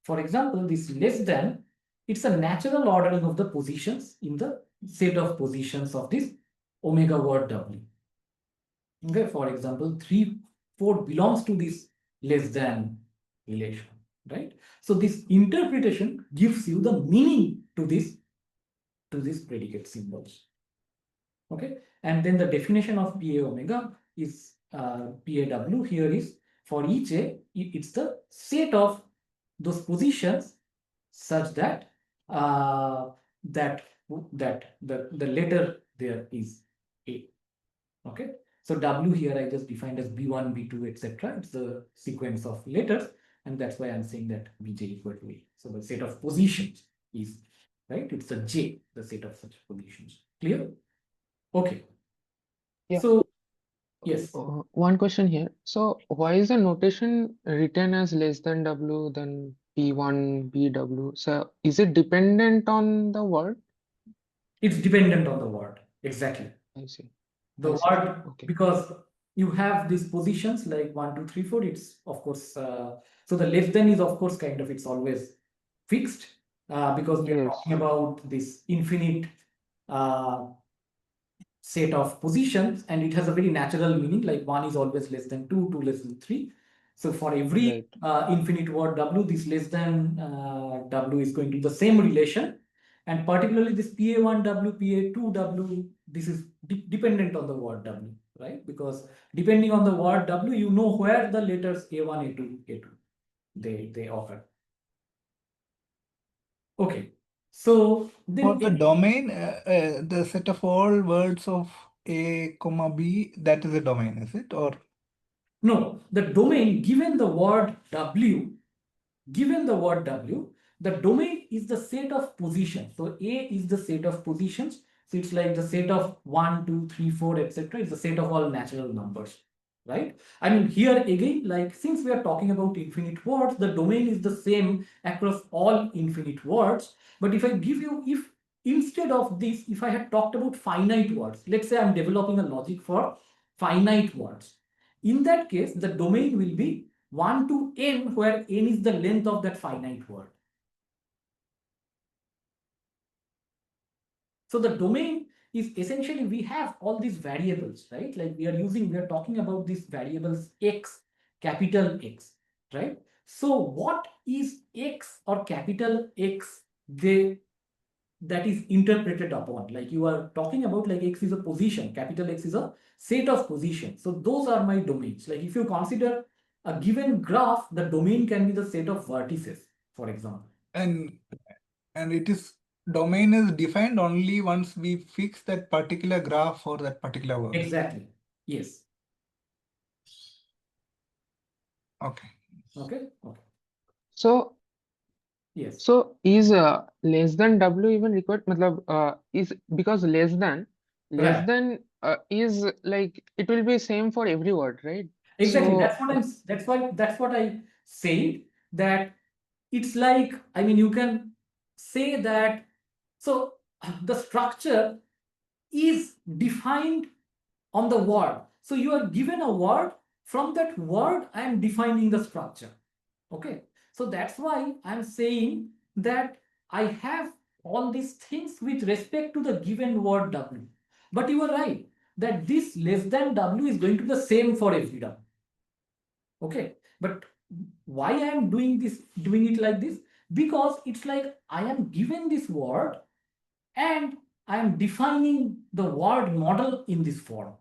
For example, this less than, it's a natural ordering of the positions in the set of positions of this omega word W. Okay, for example, 3, 4 belongs to this less than relation, right? So this interpretation gives you the meaning to this predicate symbols. Okay, and then the definition of PA omega is PAW here is for each A, it's the set of those positions such that the letter there is A. Okay, so W here I just defined as B1, B2, etc. It's the sequence of letters, and that's why I'm saying that Bj equal to A. So the set of positions is, right, it's a J, the set of such positions. Clear? Okay. Yeah. So yes. One question here. So why is the notation written as less than W, then P1, BW? So is it dependent on the word? It's dependent on the word. Exactly. I see. The I see. word, Okay. because you have these positions like 1, 2, 3, 4. It's of course, so the less than is of course kind of, it's always fixed because we are Yes. talking about this infinite set of positions, and it has a very natural meaning, like 1 is always less than 2, 2 less than 3. So for every Right. infinite word W, this less than W is going to be the same relation. And particularly this PA1W, PA2W, this is dependent on the word W, right? Because depending on the word W, you know where the letters A1, A2, A2, they occur. Okay. So For then the domain, the set of all words of A, comma B, that is a domain, is it? Or no, the domain given the word W, the domain is the set of positions. So A is the set of positions. So it's like the set of 1, 2, 3, 4, etc. It's the set of all natural numbers, right? I mean, here again, like since we are talking about infinite words, the domain is the same across all infinite words. But if I give you, if instead of this, if I had talked about finite words, let's say I'm developing a logic for finite words. In that case, the domain will be 1 to n, where n is the length of that finite word. So the domain is essentially we have all these variables, right? Like we are talking about these variables X, capital X, right? So what is X or capital X that is interpreted upon? Like you are talking about, like X is a position, capital X is a set of positions. So those are my domains. Like if you consider a given graph, the domain can be the set of vertices, for example. And it is domain is defined only once we fix that particular graph for that particular work. Exactly. Yes. Okay. Okay. Okay. So Yes. so is less than W even required? Matlab, is because less Right. than is like it will be same for every word, right? Exactly. So That's what I said, that it's like, I mean, you can say that, so the structure is defined on the word. So you are given a word, from that word I am defining the structure. Okay. So that's why I'm saying that I have all these things with respect to the given word W. But you are right that this less than W is going to be the same for every W. Okay. But why I am doing it like this? Because it's like I am given this word and I am defining the word model in this form,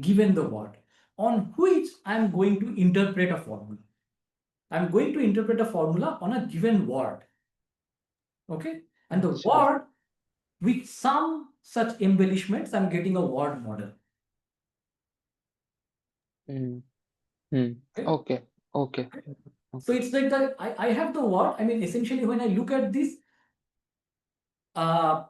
given the word, on which I am going to interpret a formula. I'm going to interpret a formula on a given word. Okay. And the Achha. word, with some such embellishments, I'm getting a word model. Hmm. Hmm. Okay. Okay. Okay. So Okay. it's like that I have the word. I mean, essentially, when I look at this, uh,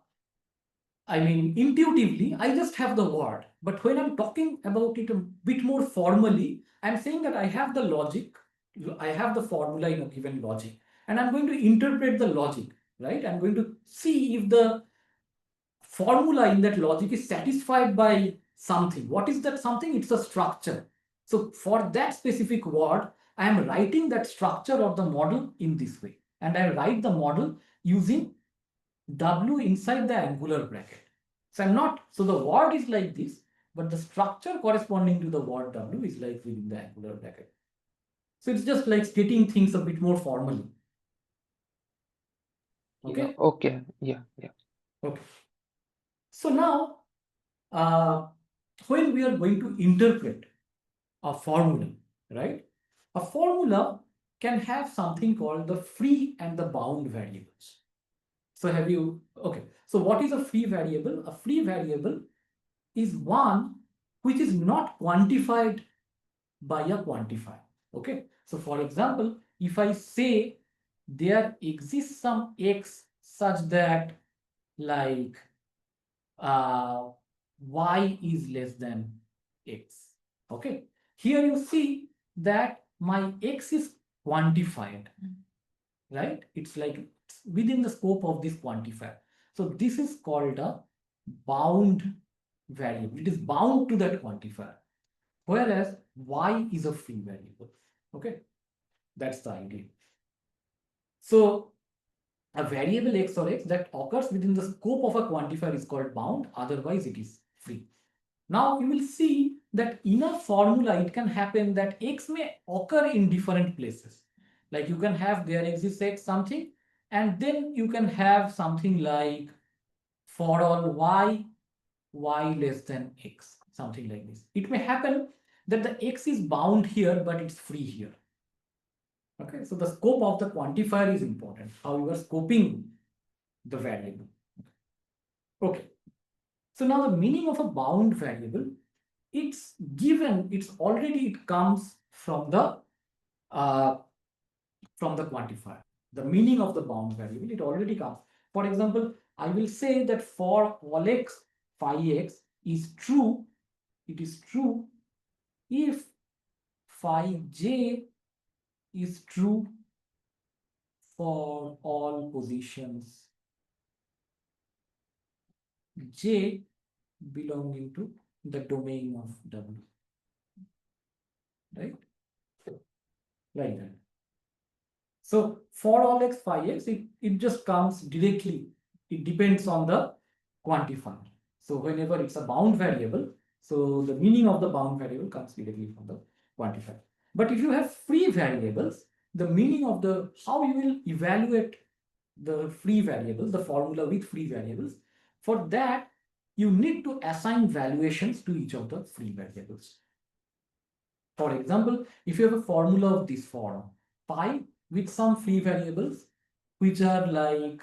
I mean, intuitively, I just have the word. But when I'm talking about it a bit more formally, I'm saying that I have the logic, I have the formula in a given logic, and I'm going to interpret the logic, right? I'm going to see if the formula in that logic is satisfied by something. What is that something? It's a structure. So for that specific word, I am writing that structure or the model in this way. And I write the model using W inside the angular bracket. So I'm not, so the word is like this, but the structure corresponding to the word W is like within the angular bracket. So it's just like stating things a bit more formally. Yeah. Okay. Okay. Yeah. Yeah. Okay. So now, when we are going to interpret a formula, right? A formula can have something called the free and the bound variables. So have you, okay. So what is a free variable? A free variable is one which is not quantified by a quantifier. Okay. So for example, if I say there exists some x such that, like, y is less than x. Okay. Here you see that my x is quantified, right? It's like within the scope of this quantifier. So this is called a bound variable. It is bound to that quantifier. Whereas y is a free variable. Okay. That's the idea. So a variable x or x that occurs within the scope of a quantifier is called bound. Otherwise, it is free. Now you will see that in a formula, it can happen that x may occur in different places. Like you can have there exists x something, and then you can have something like for all y less than x, something like this. It may happen that the x is bound here, but it's free here. Okay, so the scope of the quantifier is important, how you are scoping the variable. Okay, so now the meaning of a bound variable, it's given, it's already, it comes uh, from the quantifier. The meaning of the bound variable, it already comes. For example, I will say that for all x, phi x is true, it is true if phi j is true for all positions j belonging to the domain of W. Right? Like that. So for all x, phi x, it just comes directly. It depends on the quantifier. So whenever it's a bound variable, so the meaning of the bound variable comes directly from the quantifier. But if you have free variables, the meaning of the how you will evaluate the free variables, the formula with free variables, for that you need to assign valuations to each of the free variables. For example, if you have a formula of this form, pi with some free variables, which are like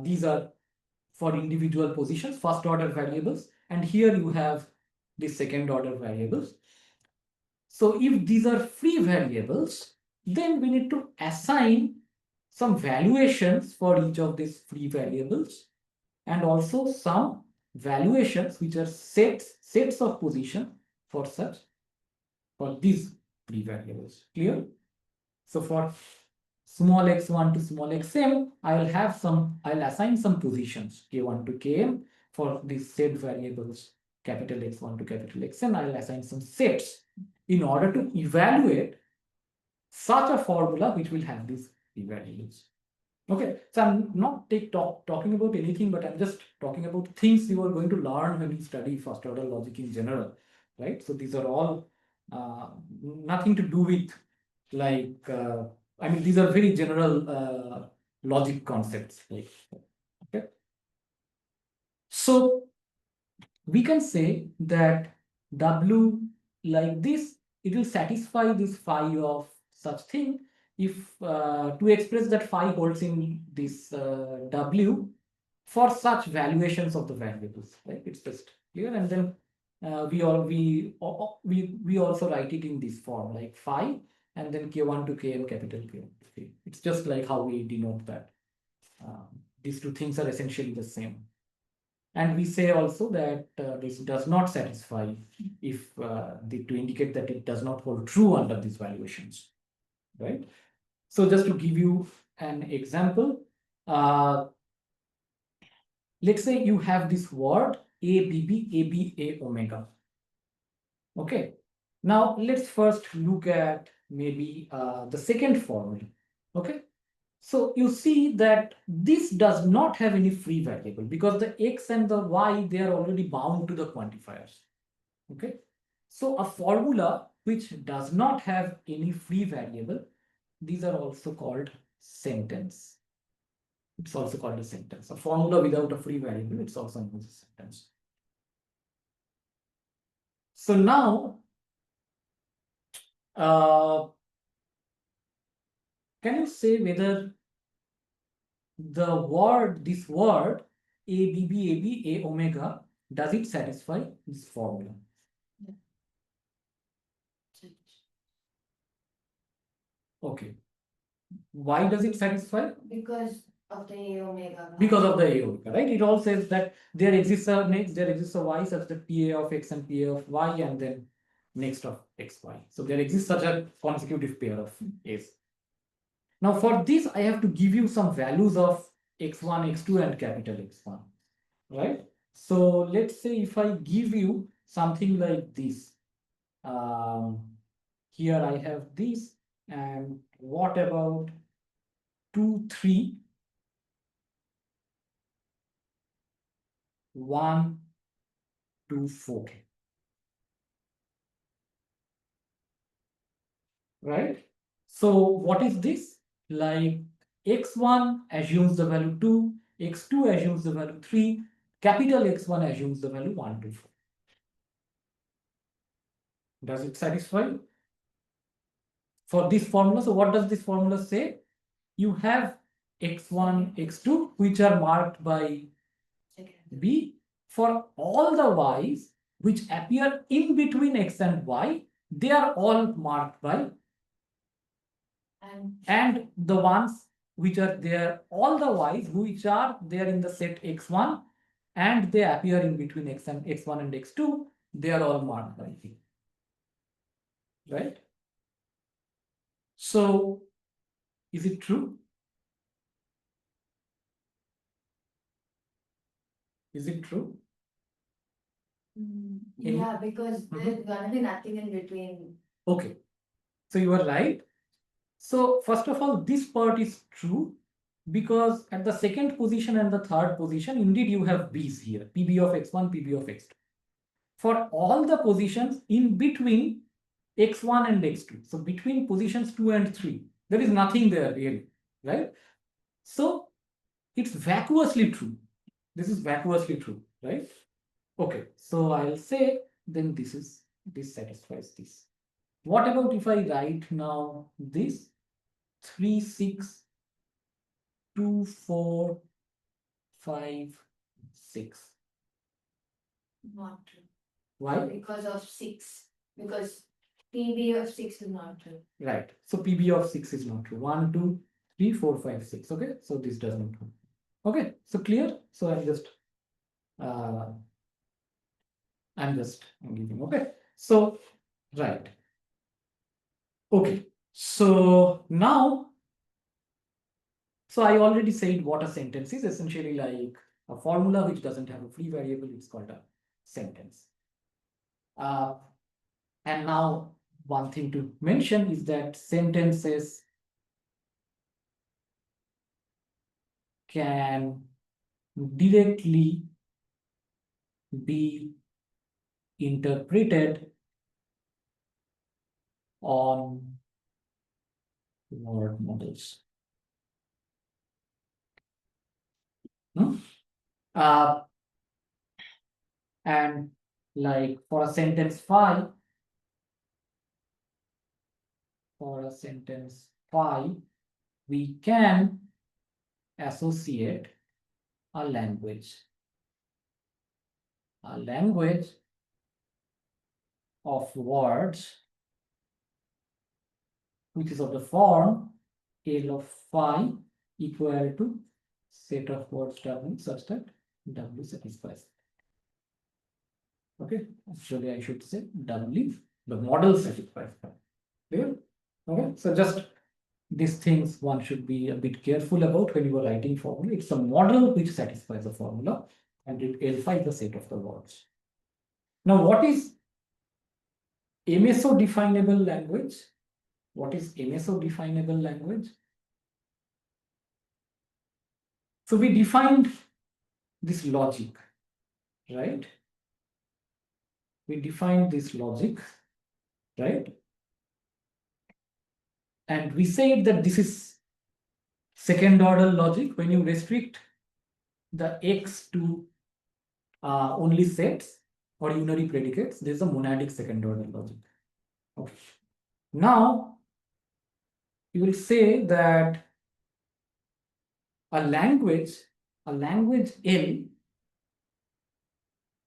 these are for individual positions, first order variables, and here you have the second order variables. So if these are free variables, then we need to assign some valuations for each of these free variables, and also some valuations which are sets of position for these free variables. Clear? So for small x1 to small xm, I'll assign some positions k1 to km for these set variables capital X1 to capital Xn. I'll assign some sets in order to evaluate such a formula which will have these variables. Okay, so I'm not talking about anything, but I'm just talking about things you are going to learn when you study first order logic in general, right? So these are all nothing to do with like I mean these are very general logic concepts. Like, okay, so we can say that W like this, it will satisfy this phi of such thing if to express that phi holds in this W for such valuations of the variables, right? It's just clear, and then we also write it in this form like phi and then k1 to km capital K. Okay. It's just like how we denote that. These two things are essentially the same. And we say also that this does not satisfy if to indicate that it does not hold true under these valuations, right? So just to give you an example, let's say you have this word A omega. Okay. Now let's first look at maybe the second formula. Okay. So you see that this does not have any free variable because the x and the y, they are already bound to the quantifiers. Okay. So a formula which does not have any free variable, these are also called sentence. It's also called a sentence. A formula without a free variable, it's also known as a sentence. So now, can you say whether this word A omega, does it satisfy this formula? Okay. Why does it satisfy? Because of the A omega. Because of the A omega, right? It all says that there exists a y such that PA of x and PA of y and then next of xy. So there exists such a consecutive pair of A's. Now for this, I have to give you some values of x1, x2 and capital X1, right? So let's say if I give you something like this, here I have this, and what about 2, 3, 1, 2, 4, right? So what is this? Like x1 assumes the value 2, x2 assumes the value 3, capital X1 assumes the value 1, 2, 4. Does it satisfy? For this formula, so what does this formula say? You have x1, x2, which are marked by B. For all the y's which appear in between x and y, they are all marked by, and the ones which are there, all the y's which are there in the set x1 and they appear in between x1 and x2, they are all marked by B. Right? So, is it true? Is it true? Yeah, because there's gonna be nothing in between. Okay. So you are right. So first of all, this part is true. because at the second position and the third position, indeed you have B's here, PB of x1, PB of x2. For all the positions in between x1 and x2, so between positions 2 and 3, there is nothing there really, right? So it's vacuously true. This is vacuously true, right? Okay, so I'll say then this satisfies this. What about if I write now this 3, 6, 2, 4, 5, 6? Not true. Why? Because of 6. Because PB of 6 is not true. Right. So PB of 6 is not true. 1, 2, 3, 4, 5, 6. Okay. So this does not true. Okay. So clear. So I'm giving. Okay. So right. Okay. So now, so I already said what a sentence is. Essentially like a formula which doesn't have a free variable. It's called a sentence. And now one thing to mention is that sentences can directly be interpreted on word models. Uh, and like for a sentence phi, we can associate a language of words which is of the form L of phi equal to set of words W such that W satisfies. Okay, actually I should say W, the model satisfies. Clear? Okay, so just these things one should be a bit careful about when you are writing formula. It's a model which satisfies the formula, and it alpha is the set of the words. Now, what is MSO definable language? What is MSO definable language? So we defined this logic, right? We defined this logic, right? And we said that this is second order logic. When you restrict the X to only sets or unary predicates, this is a monadic second order logic. Okay. Now, you will say that a language L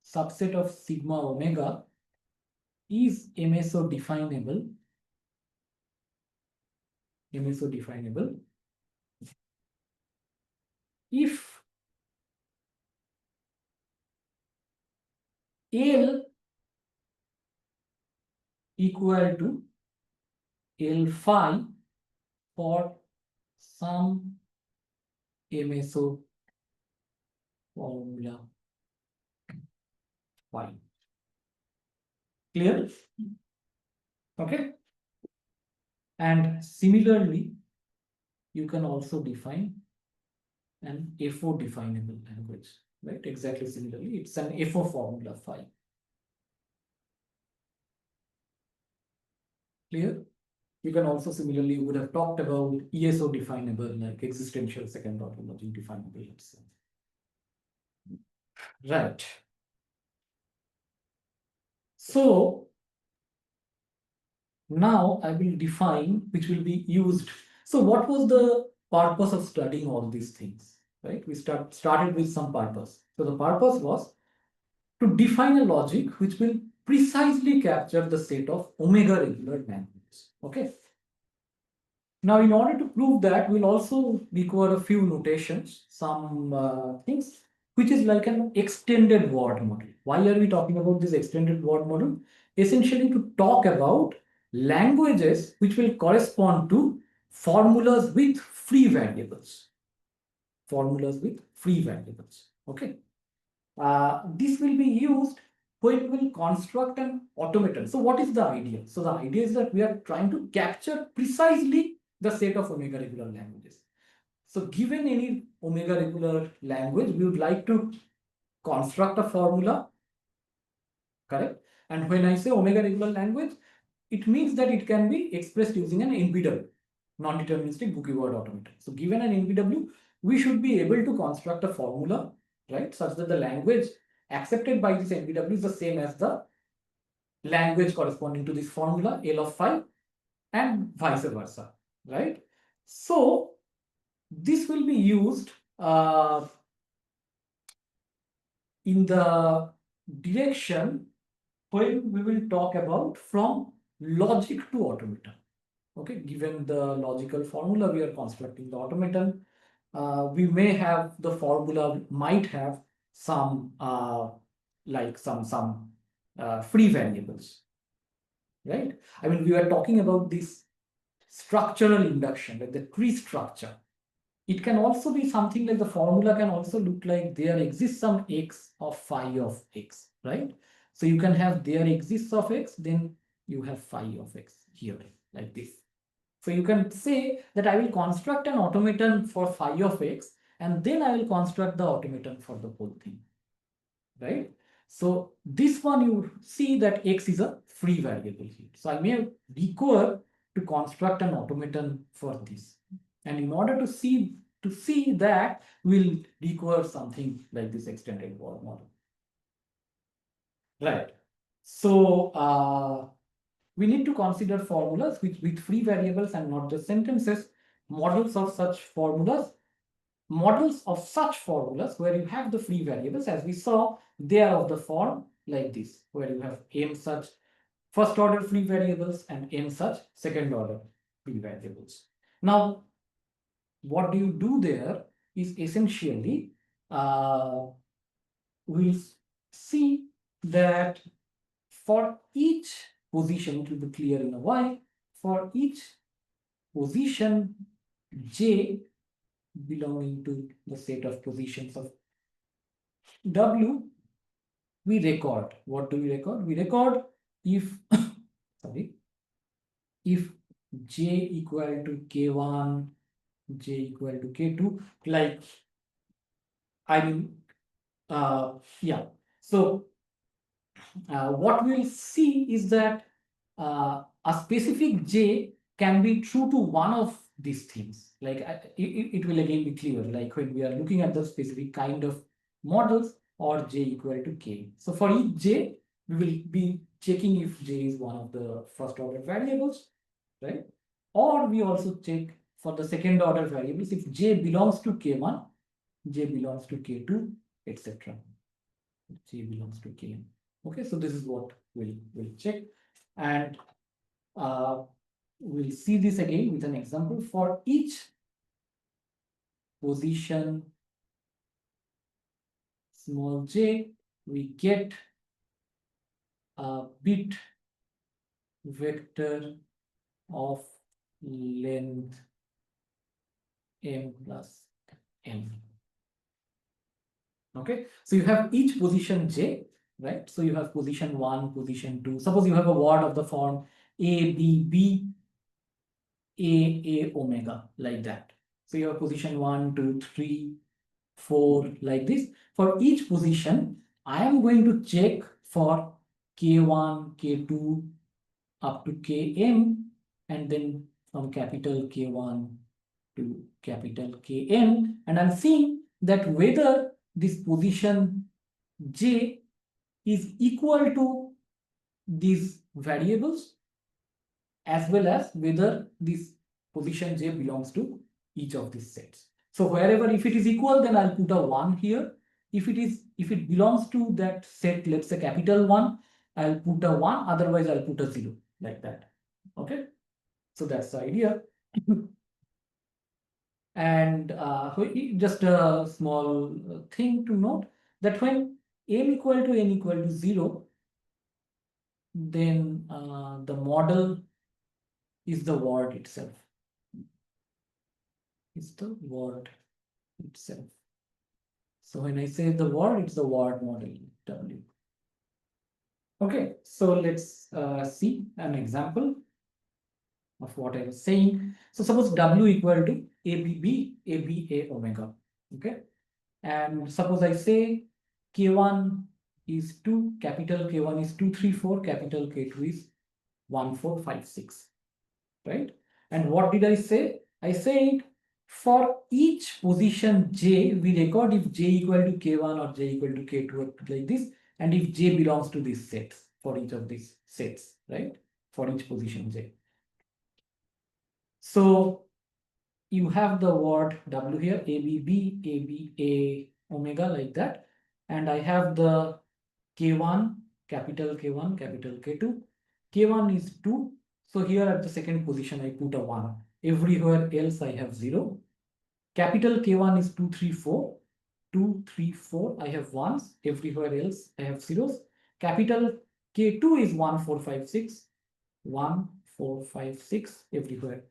subset of sigma omega is MSO definable if L equal to L phi for some MSO formula phi. Clear? Okay. And similarly, you can also define an FO definable language, right? Exactly similarly, it's an FO formula phi. Clear? You can also similarly would have talked about ESO definable, like existential second order logic definable, let's say. Right. So now I will define which will be used. So what was the purpose of studying all these things, right? We started with some purpose. So the purpose was to define a logic which will precisely capture the set of omega regular languages. Okay. Now, in order to prove that, we'll also require a few notations, some things, which is like an extended word model. Why are we talking about this extended word model? Essentially, to talk about languages which will correspond to formulas with free variables. Okay. This will be used when we will construct an automaton. So what is the idea? So the idea is that we are trying to capture precisely the set of omega regular languages. So given any omega regular language, we would like to construct a formula, correct? And when I say omega regular language, it means that it can be expressed using an NPW, non-deterministic bookie word automata. So given an NPW, we should be able to construct a formula, right, such that the language accepted by this NPW is the same as the language corresponding to this formula, L of phi, and vice versa, right? So this will be used in the direction when we will talk about from logic to automaton. Okay, given the logical formula we are constructing the automaton, we may have the formula might have some like some free variables, right? I mean, we were talking about this structural induction, like the tree structure. It can also be something like the formula can also look like there exists some x of phi of x, right? So you can have there exists of x, then you have phi of x here, like this. So you can say that I will construct an automaton for phi of x, and then I will construct the automaton for the whole thing, right? So this one you see that x is a free variable here. So I may require to construct an automaton for this. And in order to see that, we'll require something like this extended word model. Right. So we need to consider formulas with free variables and not just sentences, models of such formulas where you have the free variables, as we saw, they are of the form like this, where you have m such first order free variables and n such second order free variables. Now, what do you do there is essentially we'll see that for each position, it will be clear in a while, for each position j belonging to the set of positions of W, we record. What do we record? We record if, sorry, if j equal to k1, j equal to k2, like, I mean, yeah. So what we'll see is that a specific j can be true to one of these things. Like it will again be clear, like when we are looking at the specific kind of models or j equal to k. So for each j, we will be checking if j is one of the first order variables, right? Or we also check for the second order variables if j belongs to k1, j belongs to k2, etc. J belongs to kn. Okay, so this is what we'll check, and we'll see this again with an example. For each position small j, we get a bit vector of length m plus n. Okay, so you have each position j, right? So you have position 1, position 2. Suppose you have a word of the form a, b, b, a omega, like that. So you have position 1, 2, 3, 4, like this. For each position, I am going to check for k1, k2 up to km, and then from capital K1 to capital Kn, and I'm seeing that whether this position j is equal to these variables, as well as whether this position j belongs to each of these sets. So wherever, if it is equal, then I'll put a 1 here. If it belongs to that set, let's say capital 1, I'll put a 1, otherwise I'll put a 0, like that. Okay, so that's the idea. And just a small thing to note, that when m equal to n equal to 0, then the model is the word itself. Is the word itself. So when I say the word, it's the word model W. Okay, so let's see an example of what I was saying. So suppose W equal to ABB, ABA omega. Okay. And suppose I say K1 is 2, capital K1 is 2, 3, 4, capital K2 is 1, 4, 5, 6. Right? And what did I say? I said for each position J, we record if J equal to K1 or J equal to K2 or like this, and if J belongs to these sets for each of these sets, right? For each position J. So you have the word W here, ABB, ABA, omega, like that. And I have the K1, capital K1, capital K2. K1 is 2. So here at the second position, I put a 1. Everywhere else, I have 0. Capital K1 is 2, 3, 4. 2, 3, 4, I have 1s. Everywhere else, I have 0s. Capital K2 is 1, 4, 5, 6. 1, 4, 5, 6. Everywhere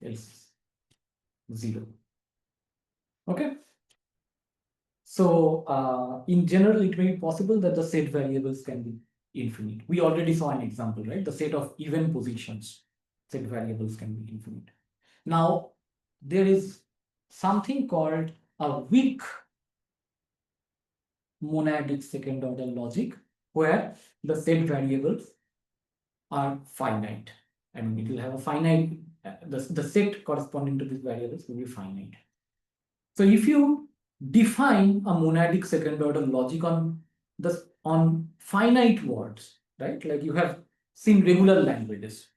else, 0. Okay. So in general, it may be possible that the set variables can be infinite. We already saw an example, right? The set of even positions, set variables can be infinite. Now, there is something called a weak monadic second order logic where the set variables are finite. I mean, it will have a finite, the set corresponding to these variables will be finite. So if you define a monadic second order logic on finite words, right? Like you have seen regular languages.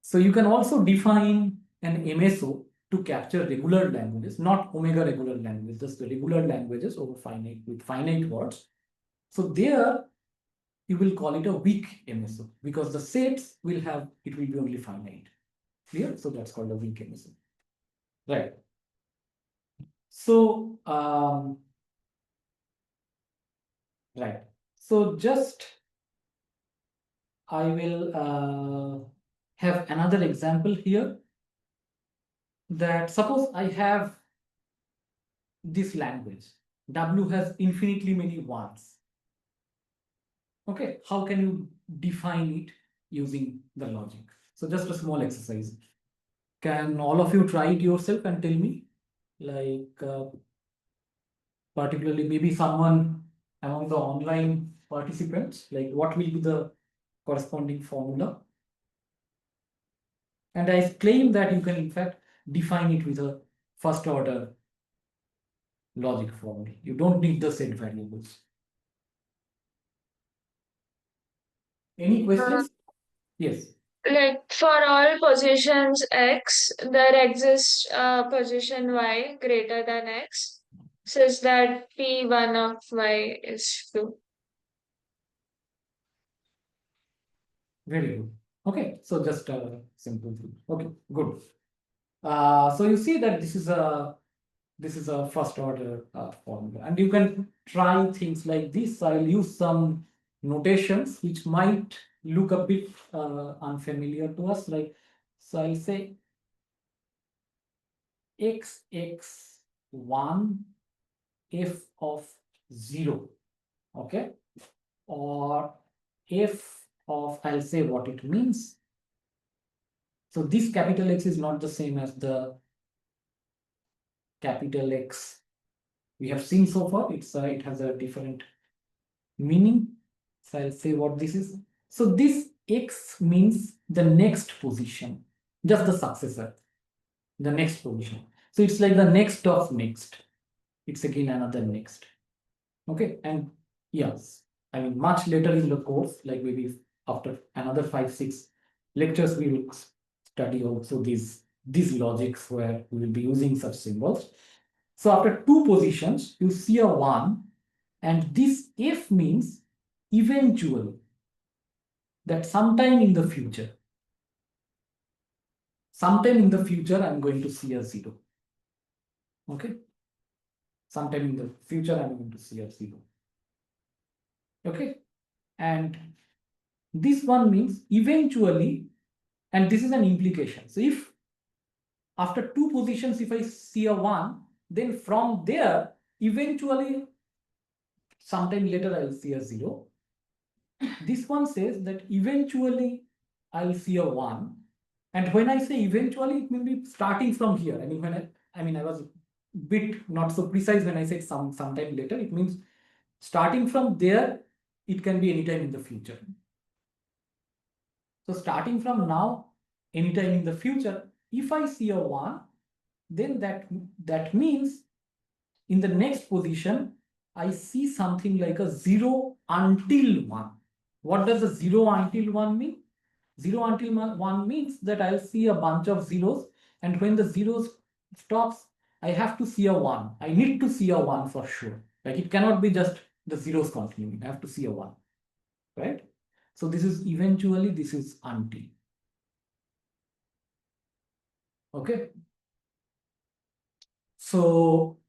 So you can also define an MSO to capture regular languages, not omega regular languages, just the regular languages over finite with finite words. So there you will call it a weak MSO because the sets will have, it will be only finite. Clear? So that's called a weak MSO. Right. So right. So just I will have another example here that suppose I have this language. W has infinitely many words. Okay, how can you define it using the logic? So just a small exercise. Can all of you try it yourself and tell me, like particularly maybe someone among the online participants, like what will be the corresponding formula? And I claim that you can in fact define it with a first order logic formula. You don't need the set variables. Any questions? Yes. Like for all positions x, there exists a position y greater than x, such that p1 of y is true. Very good. Okay, so just a simple thing. Okay, good. So you see that this is a first order formula, and you can try things like this. I'll use some notations which might look a bit unfamiliar to us. Like, so I'll say x1 f of 0, okay, or f of, I'll say what it means. So this capital X is not the same as the capital X we have seen so far. It has a different meaning. So I'll say what this is. So this X means the next position, just the successor, the next position. So it's like the next of next. It's again another next. Okay, and yes, I mean much later in the course, like maybe after another 5-6 lectures, we will study also these logics where we will be using such symbols. So after 2 positions, you see a 1, and this if means eventually, that sometime in the future, I'm going to see a 0. Okay, sometime in the future I'm going to see a 0. Okay, and this one means eventually, and this is an implication. So if after 2 positions, if I see a 1, then from there, eventually, sometime later, I'll see a 0. This one says that eventually I'll see a 1, And when I say eventually, it may be starting from here. I mean, I was bit not so precise when I said sometime later. It means starting from there, it can be anytime in the future. So starting from now, anytime in the future, if I see a 1, then that means in the next position, I see something like a 0 until 1. What does the 0 until 1 mean? 0 until 1 means that I'll see a bunch of zeros, and when the zeros stops, I have to see a 1. I need to see a 1 for sure. Like it cannot be just the zeros continuing. I have to see a 1, right? So this is eventually, this is until. Okay. So,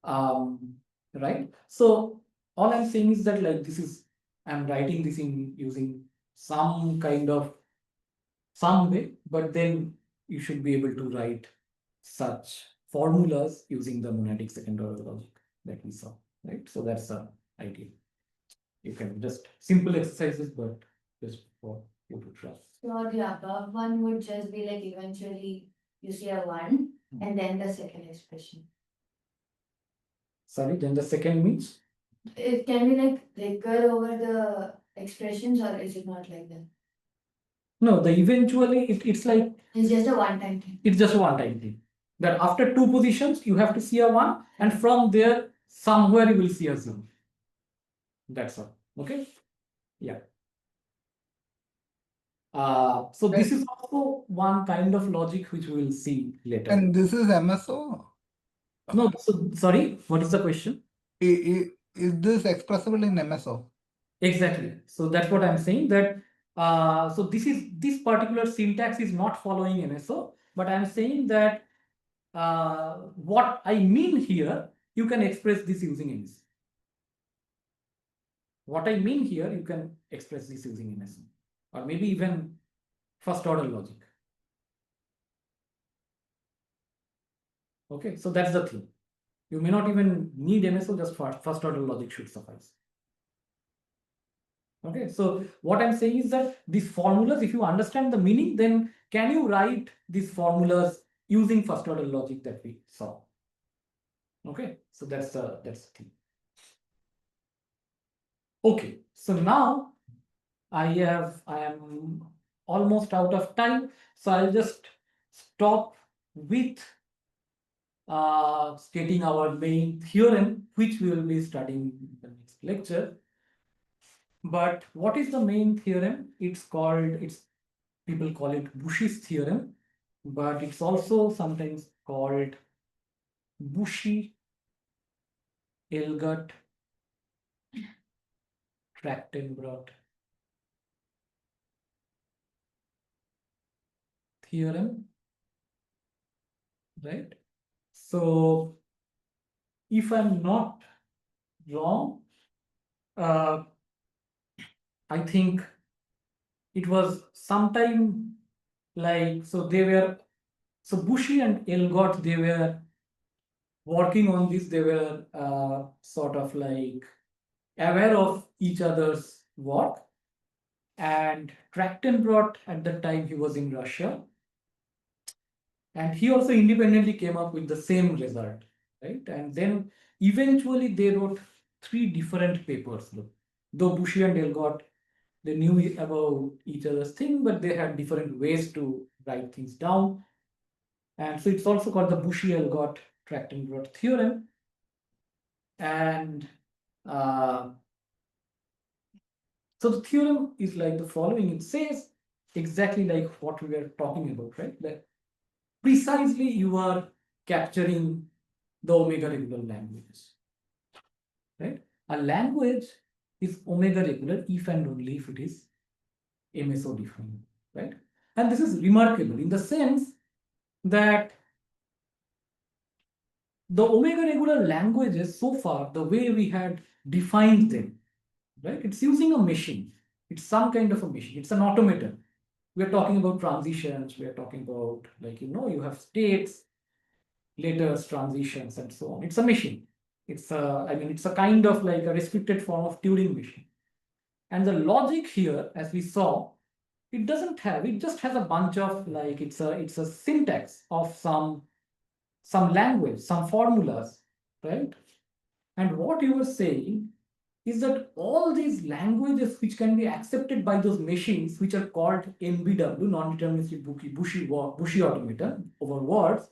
right. So all I'm saying is that like this is, I'm writing this in using some kind of some way, but then you should be able to write such formulas using the monadic second order logic that we saw, right? So that's the idea. You can just simple exercises, but just for you to try. So the above one would just be like eventually you see a 1 and then the second expression. Sorry, then the second means? It can be like recur over the expressions, or is it not like that? No, the eventually it's like It's just a one-time thing. it's just a one-time thing. That after 2 positions, you have to see a 1, and from there, somewhere you will see a 0. That's all. Okay? Yeah. So this is also one kind of logic which we will see later. And this is MSO. No, so sorry, what is the question? Is this expressible in MSO? Exactly. So that's what I'm saying, that so this particular syntax is not following MSO, but I'm saying that what I mean here, you can express this using MSO. What I mean here, you can express this using MSO, or maybe even first order logic. Okay, so that's the thing. You may not even need MSO, just first order logic should suffice. Okay, so what I'm saying is that these formulas, if you understand the meaning, then can you write these formulas using first order logic that we saw? Okay, so that's the thing. Okay, so now I am almost out of time, so I'll just stop with stating our main theorem, which we will be studying in the next lecture. But what is the main theorem? People call it Bushy's theorem, but it's also sometimes called Bushy-Elgott Trachtenbrot theorem, right? So if I'm not wrong, I think it was sometime like, so Bushy and Elgott, they were working on this. They were sort of like aware of each other's work. And Trachtenbrot, at that time, he was in Russia. And he also independently came up with the same result, right? And then eventually they wrote 3 different papers. Though Bushy and Elgott, they knew about each other's thing, but they had different ways to write things down. And so it's also called the Bushy-Elgott Trachtenbrot theorem. And so the theorem is like the following. It says exactly like what we were talking about, right? That precisely you are capturing the omega regular languages, right? A language is omega regular if and only if it is MSO defined, right? And this is remarkable in the sense that the omega regular languages so far, the way we had defined them, right? It's using a machine. It's some kind of a machine. It's an automaton. We're talking about transitions. We're talking about, like, you have states, letters, transitions, and so on. It's a machine. It's a kind of like a restricted form of Turing machine. And the logic here, as we saw, it doesn't have, it just has a bunch of like, it's a syntax of some language, some formulas, right? And what you were saying is that all these languages which can be accepted by those machines, which are called NBW, non-deterministic Bushy automaton over words,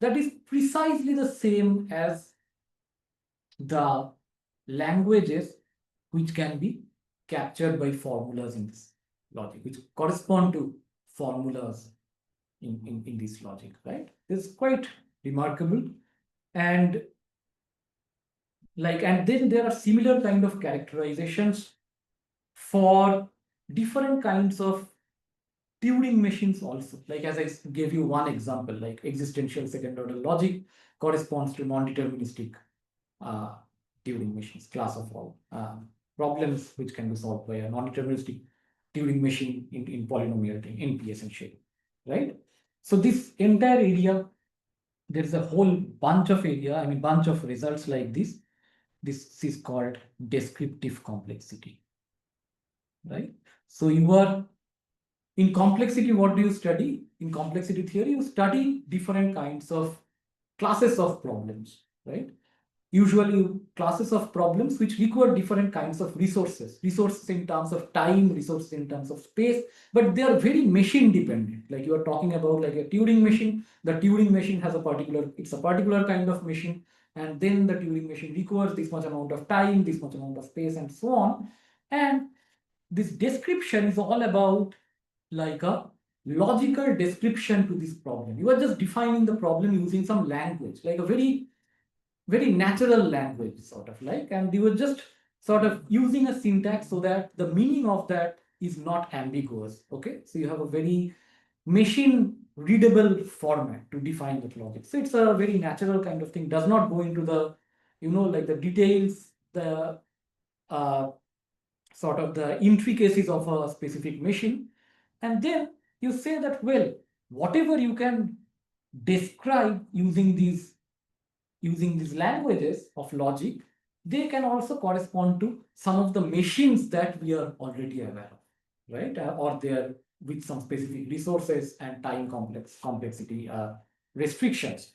that is precisely the same as the languages which can be captured by formulas in this logic, which correspond to formulas in this logic, right? This is quite remarkable. And like, and then there are similar kind of characterizations for different kinds of Turing machines also. Like as I gave you one example, like existential second order logic corresponds to non-deterministic uh, Turing machines, class of all problems which can be solved by a non-deterministic Turing machine in polynomial NP essentially, right? So this entire area, there's a whole bunch of area, I mean bunch of results like this. This is called descriptive complexity, right? So you are in complexity, what do you study? In complexity theory, you study different kinds of classes of problems, right? Usually classes of problems which require different kinds of resources in terms of time, resources in terms of space, but they are very machine dependent. Like you are talking about like a Turing machine, the Turing machine has a particular, it's a particular kind of machine, and then the Turing machine requires this much amount of time, this much amount of space, and so on. And this description is all about like a logical description to this problem. You are just defining the problem using some language, like a very natural language, sort of like, and you were just sort of using a syntax so that the meaning of that is not ambiguous. Okay, so you have a very machine readable format to define that logic. So it's a very natural kind of thing, does not go into the, like the details, the uh, sort of the intricacies of a specific machine. And then you say that, well, whatever you can describe using these languages of logic, they can also correspond to some of the machines that we are already aware of, right? Or they are with some specific resources and time complexity restrictions,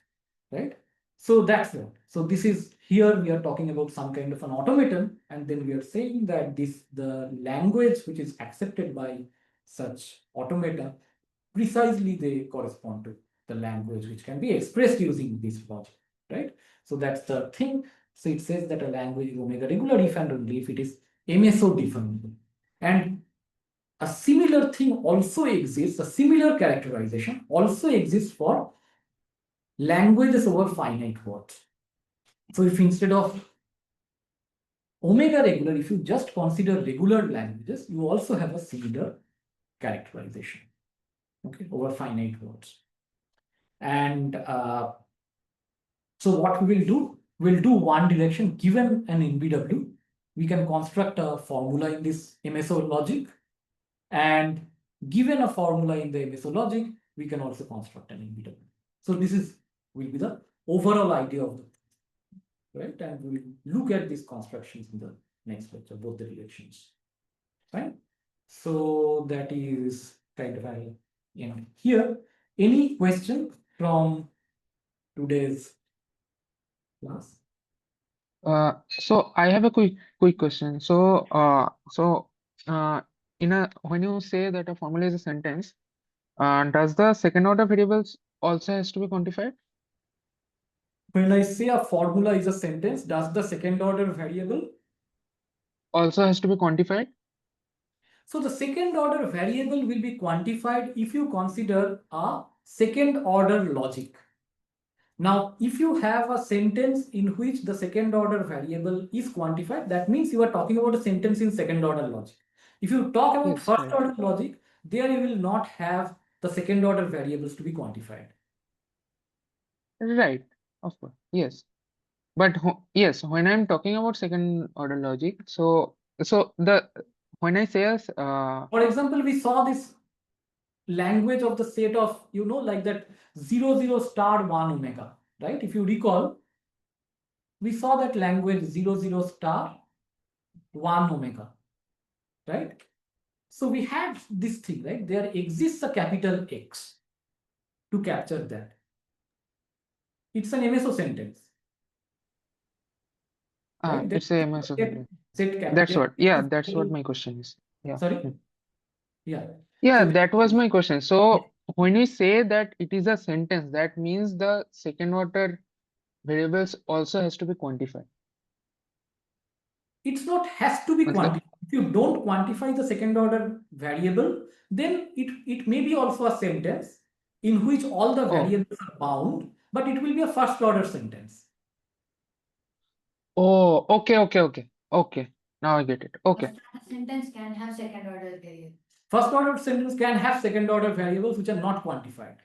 right? So that's it. So this is, here we are talking about some kind of an automaton, and then we are saying that the language which is accepted by such automata, precisely they correspond to the language which can be expressed using this logic, right? So that's the thing. So it says that a language is omega regular if and only if it is MSO definable. And a similar thing also exists, a similar characterization also exists for languages over finite words. So if instead of omega regular, if you just consider regular languages, you also have a similar characterization, okay, over finite words. And so what we will do, we'll do one direction. Given an NBW, we can construct a formula in this MSO logic, and given a formula in the MSO logic, we can also construct an NBW. So this will be the overall idea of the, right? And we will look at these constructions in the next lecture, both the directions, right? So that is kind of a, here. Any question from today's class? So I have a quick question. Uh, when you say that a formula is a sentence, does the second order variables also has to be quantified? When I say a formula is a sentence, does the second order variable? Also has to be quantified? So the second order variable will be quantified if you consider a second order logic. Now, if you have a sentence in which the second order variable is quantified, that means you are talking about a sentence in second order logic. If you talk about Yes, first right. order logic, there you will not have the second order variables to be quantified. Right, of course. Yes. But yes, when I'm talking about second order logic, so when I say as For example, we saw this language of the set of, like that 00 star 1 omega, right? If you recall, we saw that language 00 star 1 omega, right? So we have this thing, right? There exists a capital X to capture that. It's an MSO sentence, right? It's a MSO. Set That's capital. what. Yeah, that's what my question is. Yeah. Sorry. Yeah. Yeah, So that was my question. So when we say that it is a sentence, that means the second order variables also has to be quantified. it's not has to be Matlab, quantified. If you don't quantify the second order variable, then it may be also a sentence in which all the oh, variables are bound, but it will be a first order sentence. oh, okay. Now I get it. Okay. A sentence can have second order variable. First order sentence can have second order variables which are not quantified.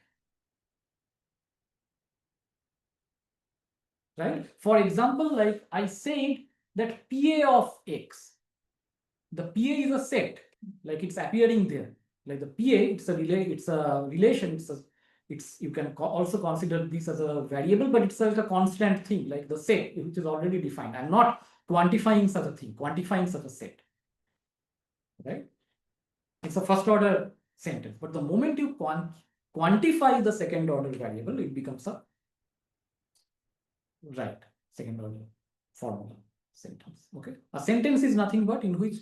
Right? For example, like I said that PA of X, the PA is a set, like it's appearing there. Like the PA, it's a relation, you can also consider this as a variable, but it's such a constant thing, like the set, which is already defined. I'm not quantifying such a thing, quantifying such a set. Right? It's a first order sentence, but the moment you quantify the second order variable, it becomes a second order formula sentence. Okay, a sentence is nothing but in which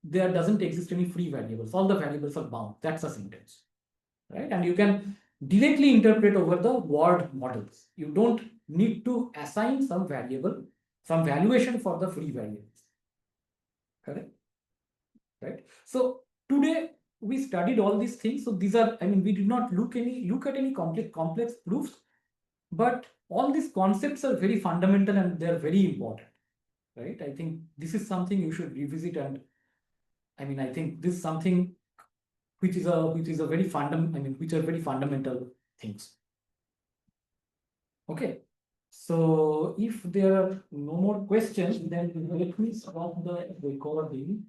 there doesn't exist any free variables. All the variables are bound. That's a sentence, right? And you can directly interpret over the word models. You don't need to assign some variable, some valuation for the free variables. Correct? Right? So today we studied all these things. So these are, I mean, we did not look at any complex proofs, but all these concepts are very fundamental and they're very important. Right? I think this is something you should revisit, and I mean, I think this is something which is a very which are very fundamental things. Okay. So if there are no more questions, then let me stop the recording.